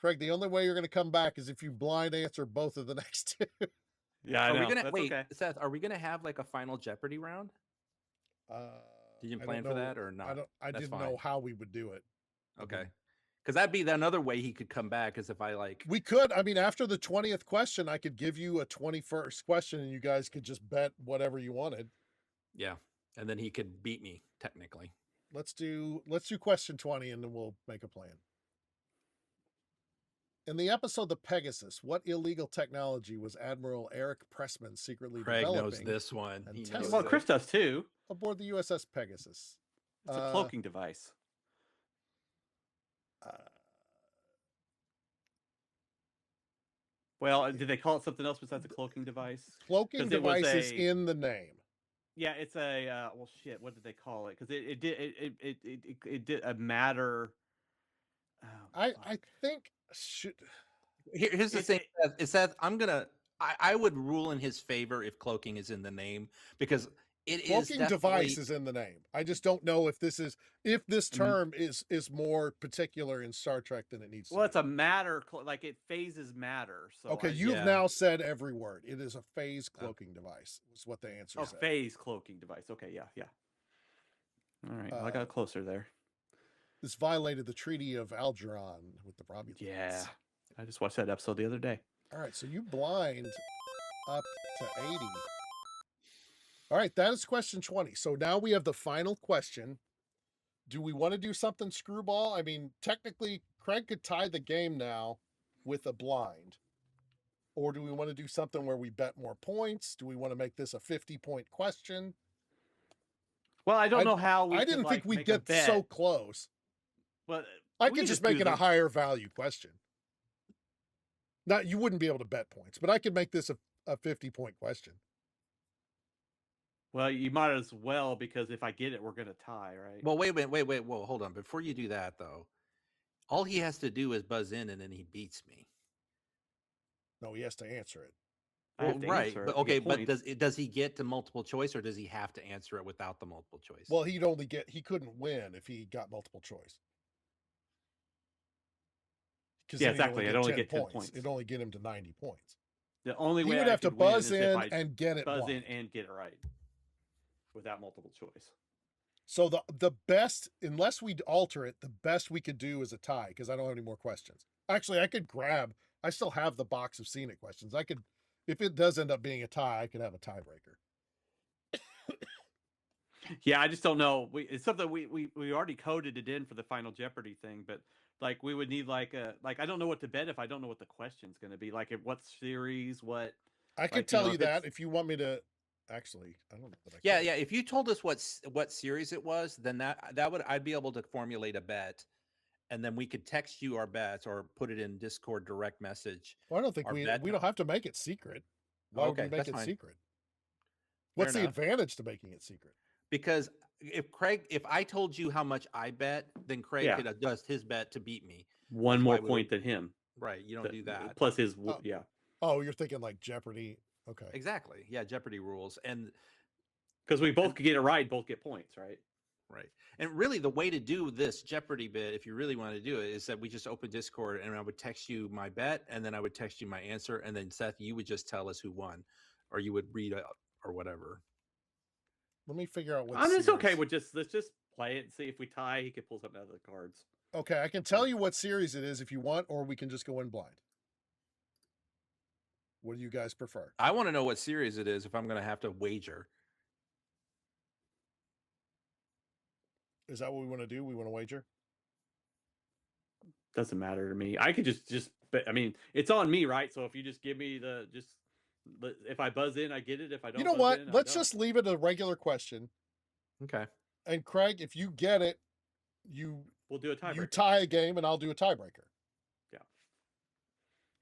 Craig, the only way you're going to come back is if you blind answer both of the next 2. Yeah, I know. Are we gonna That's wait, okay. Seth? Are we gonna have like a final Jeopardy round? Did you plan for that or not? I didn't know how we would do it. Okay, Because that'd be another way he could come back is if I like. We could. I mean, after the 20th question, I could give you a 21st question, and you guys could just bet whatever you wanted. Yeah, and then he could beat me technically. Let's do question 20, and then we'll make a plan. In the episode The Pegasus, what illegal technology was Admiral Eric Pressman secretly Craig knows developing this one. and He testing? knows Well, it. Chris does too. aboard the USS Pegasus? It's a cloaking device. Well, did they call it something else besides a cloaking device? Cloaking 'Cause it was device is a- in the name. Yeah, it's a well, shit. What did they call it? Because it did a matter. Oh, I fuck. think should Here's the It's thing: is that I would rule in his favor if cloaking is in the name because it is cloaking device definitely- is in the name. I just don't know if this Mm-hmm. term is more particular in Star Trek than it needs to Well, be. it's a matter, like it phases matter. So Okay, I- you've yeah. now said every word. It is a phase cloaking device. Is what the answer said. phase cloaking device. Okay, yeah. All right, well, I got closer there. This violated the Treaty of Algeron with the Romulans. Yeah, I just watched that episode the other day. All right, so you blind up to 80. All right, that is question 20. So now we have the final question. Do we want to do something screwball? I mean, technically, Craig could tie the game now with a blind. Or do we want to do something where we bet more points? Do we want to make this a 50-point question? Well, I don't know how we I could, didn't think like, we'd make a get so bet. close. Well, I we could could just do make it a the- higher value question. Not you wouldn't be able to bet points, but I could make this a 50-point question. Well, you might as well, because if I get it, we're gonna tie, right? Well, wait. Whoa, hold on. Before you do that, though, all he has to do is buzz in, and then he beats me. No, he has to answer it. I have to right, answer it but to get okay, but points. does he get to multiple choice, or does he have to answer it without the multiple choice? Well, he couldn't win if he got multiple choice. Because Yeah, exactly. I'd only get 10 points. It'd only get him to 90 points. The only He way would I have to could win buzz is if in I and get it buzz blind. in and get it right without multiple choice. So the best, unless we alter it, the best we could do is a tie because I don't have any more questions. Actually, I still have the box of scenic questions. I could, if it does end up being a tie, I could have a tiebreaker. Yeah, I just don't know. It's something we already coded it in for the Final Jeopardy thing, but like we would need like I don't know what to bet if I don't know what the question's going to be. Like, what series, what. I could Like, tell know, you if that it's- if you want me to. Actually, I don't know that I yeah, can. yeah. If you told us what series it was, then I'd be able to formulate a bet, and then we could text you our bets or put it in Discord direct message. Well, I don't think our we bet don't have to make it secret. Why would we Okay, make that's it fine. secret? Fair What's the enough. advantage to making it secret? Because if I told you how much I bet, then Craig Yeah. could adjust his bet to beat me. One That's more why we point than him. Right, you don't do that. Plus his, Oh. yeah. Oh, you're thinking like Jeopardy. Okay. Exactly. Yeah, Jeopardy rules. And Because we both could get it right, both get points, right? right. And really the way to do this Jeopardy bit, if you really want to do it, is that we just open Discord and I would text you my bet and then I would text you my answer. And then Seth, you would just tell us who won, or you would read out or whatever. Let me figure out what. I'm just okay series- with let's just play it and see if we tie, he could pull something out of the cards. Okay, I can tell you what series it is if you want, or we can just go in blind. What do you guys prefer? I want to know what series it is if I'm going to have to wager. Is that what we want to do? We want to wager? Doesn't matter to me. I could just I mean, it's on me, right? So if you just give me if I buzz in, I get it. If I don't, You know buzz what? in, I Let's don't. just leave it a regular question. Okay. And Craig, if you get it, We'll do a tiebreaker. you tie a game, and I'll do a tiebreaker. Yeah.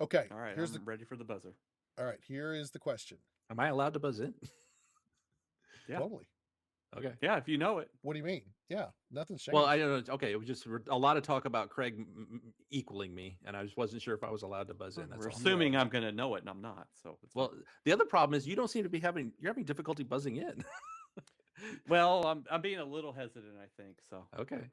Okay. All right, Here's I'm ready for the buzzer. all right. Here is the question. Am I allowed to buzz in? Yeah. Totally. Okay. Yeah, if you know it. What do you mean? Yeah, nothing's changed. Well, I don't know. Okay, it was just a lot of talk about Craig equaling me, and I just wasn't sure if I was allowed to buzz in. That's We're all. assuming I'm going to know it, and I'm not. So it's Well, the other problem is you don't seem to be having difficulty buzzing in. well, I'm being a little hesitant, I think. So Okay.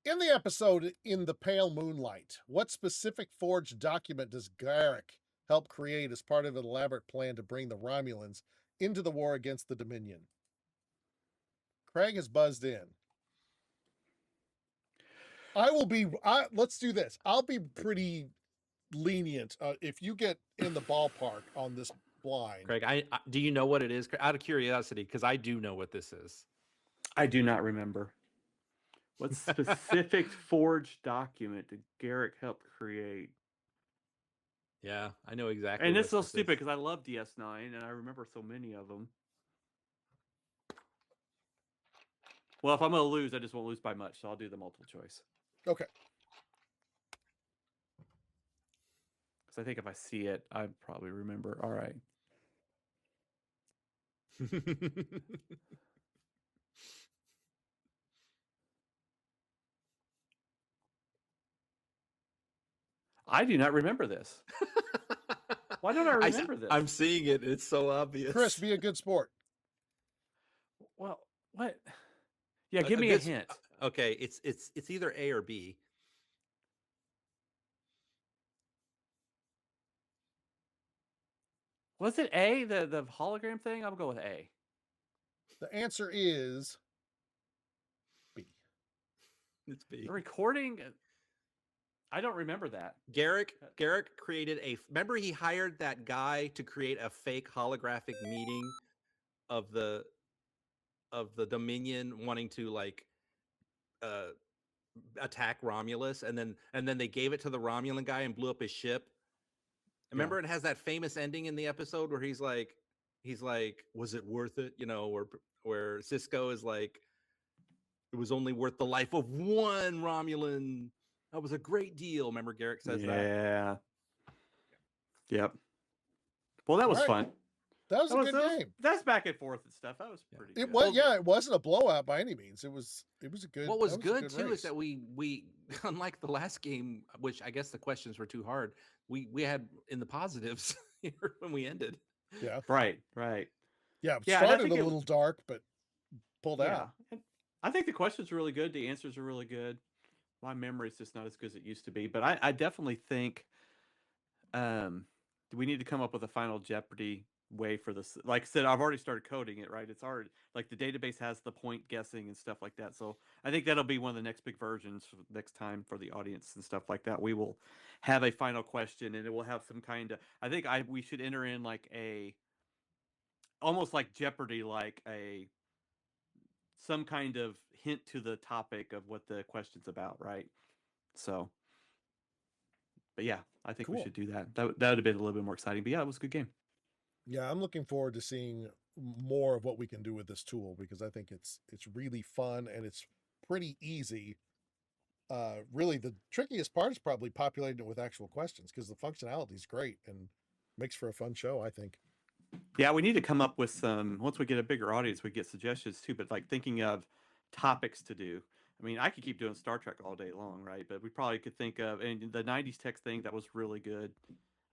In the episode In the Pale Moonlight, what specific forged document does Garrick help create as part of an elaborate plan to bring the Romulans into the war against the Dominion? Craig has buzzed in. I will be. Let's do this. I'll be pretty lenient if you get in the ballpark on this blind. Craig, I do you know what it is? Out of curiosity, because I do know what this is. I do not remember. What specific forged document did Garrick help create? Yeah, I know exactly. And what it's so this stupid is. because I love DS9 and I remember so many of them. Well, if I'm going to lose, I just won't lose by much, so I'll do the multiple choice. Okay. Because I think if I see it, I probably remember. All right. I do not remember this. Why don't I remember this? I'm seeing it. It's so obvious. Chris, be a good sport. Well, what? Yeah, give me a hint. Okay, it's either A or B. Was it A, the hologram thing? I'll go with A. The answer is B. It's B. The recording. I don't remember that. Garrick created remember he hired that guy to create a fake holographic meeting of the Dominion wanting to like attack Romulus, and then they gave it to the Romulan guy and blew up his ship. Remember, it has that famous ending in the episode where he's like, was it worth it? You know, where Cisco is like, it was only worth the life of one Romulan. That was a great deal. Remember, Garrick says that. Yeah. Yep. Well, that was fun. That was a good game. That's back and forth and stuff. That was pretty good. It was, yeah, it wasn't a blowout by any means. It was a good. What was good too race. is that we unlike the last game, which I guess the questions were too hard, we had in the positives here when we ended. Yeah. Right. Yeah, it started a little dark, but pulled out. And I think the questions are really good. The answers are really good. My memory is just not as good as it used to be, but I definitely think we need to come up with a Final Jeopardy way for this. Like I said, I've already started coding it, right? It's already like the database has the point guessing and stuff like that. So I think that'll be one of the next big versions next time for the audience and stuff like that. We will have a final question and it will have some kind of, we should enter in like almost like Jeopardy, like some kind of hint to the topic of what the question's about, right? So, but yeah, I think we should do that. That would have been a little bit more exciting. But yeah, it was a good game. Yeah, I'm looking forward to seeing more of what we can do with this tool because I think it's really fun and it's pretty easy. Really, the trickiest part is probably populating it with actual questions because the functionality is great and makes for a fun show, I think. Yeah, we need to come up with some, once we get a bigger audience, we get suggestions too, but like thinking of topics to do. I mean, I could keep doing Star Trek all day long, right? But we probably could think of, and the 90s tech thing, that was really good.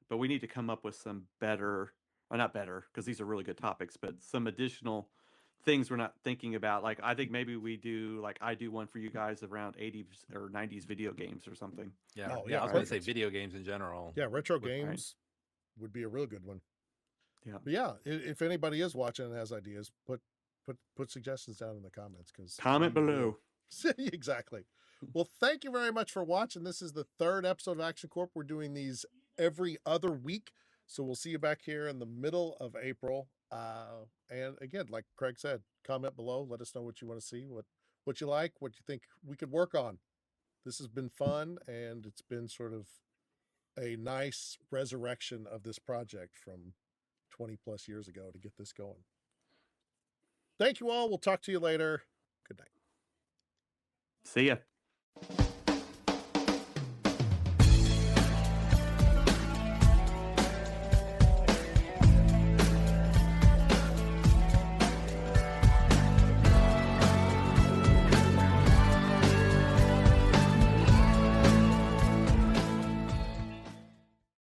But we need to come up with some better, or not better, because these are really good topics, but some additional things we're not thinking about. Like, I think maybe we do, like, I do one for you guys around 80s or 90s video games or something. Yeah. I was going to say video games in general. Yeah, retro games would be a real good one. Yeah. But yeah, if anybody is watching and has ideas, put suggestions down in the comments because comment below. Exactly. Well, thank you very much for watching. This is the 3rd episode of Action Corp. We're doing these every other week. So we'll see you back here in the middle of April. And again, like Craig said, comment below. Let us know what you want to see, what you like, what you think we could work on. This has been fun, and it's been sort of a nice resurrection of this project from 20 plus years ago to get this going. Thank you all. We'll talk to you later. Good night. See ya.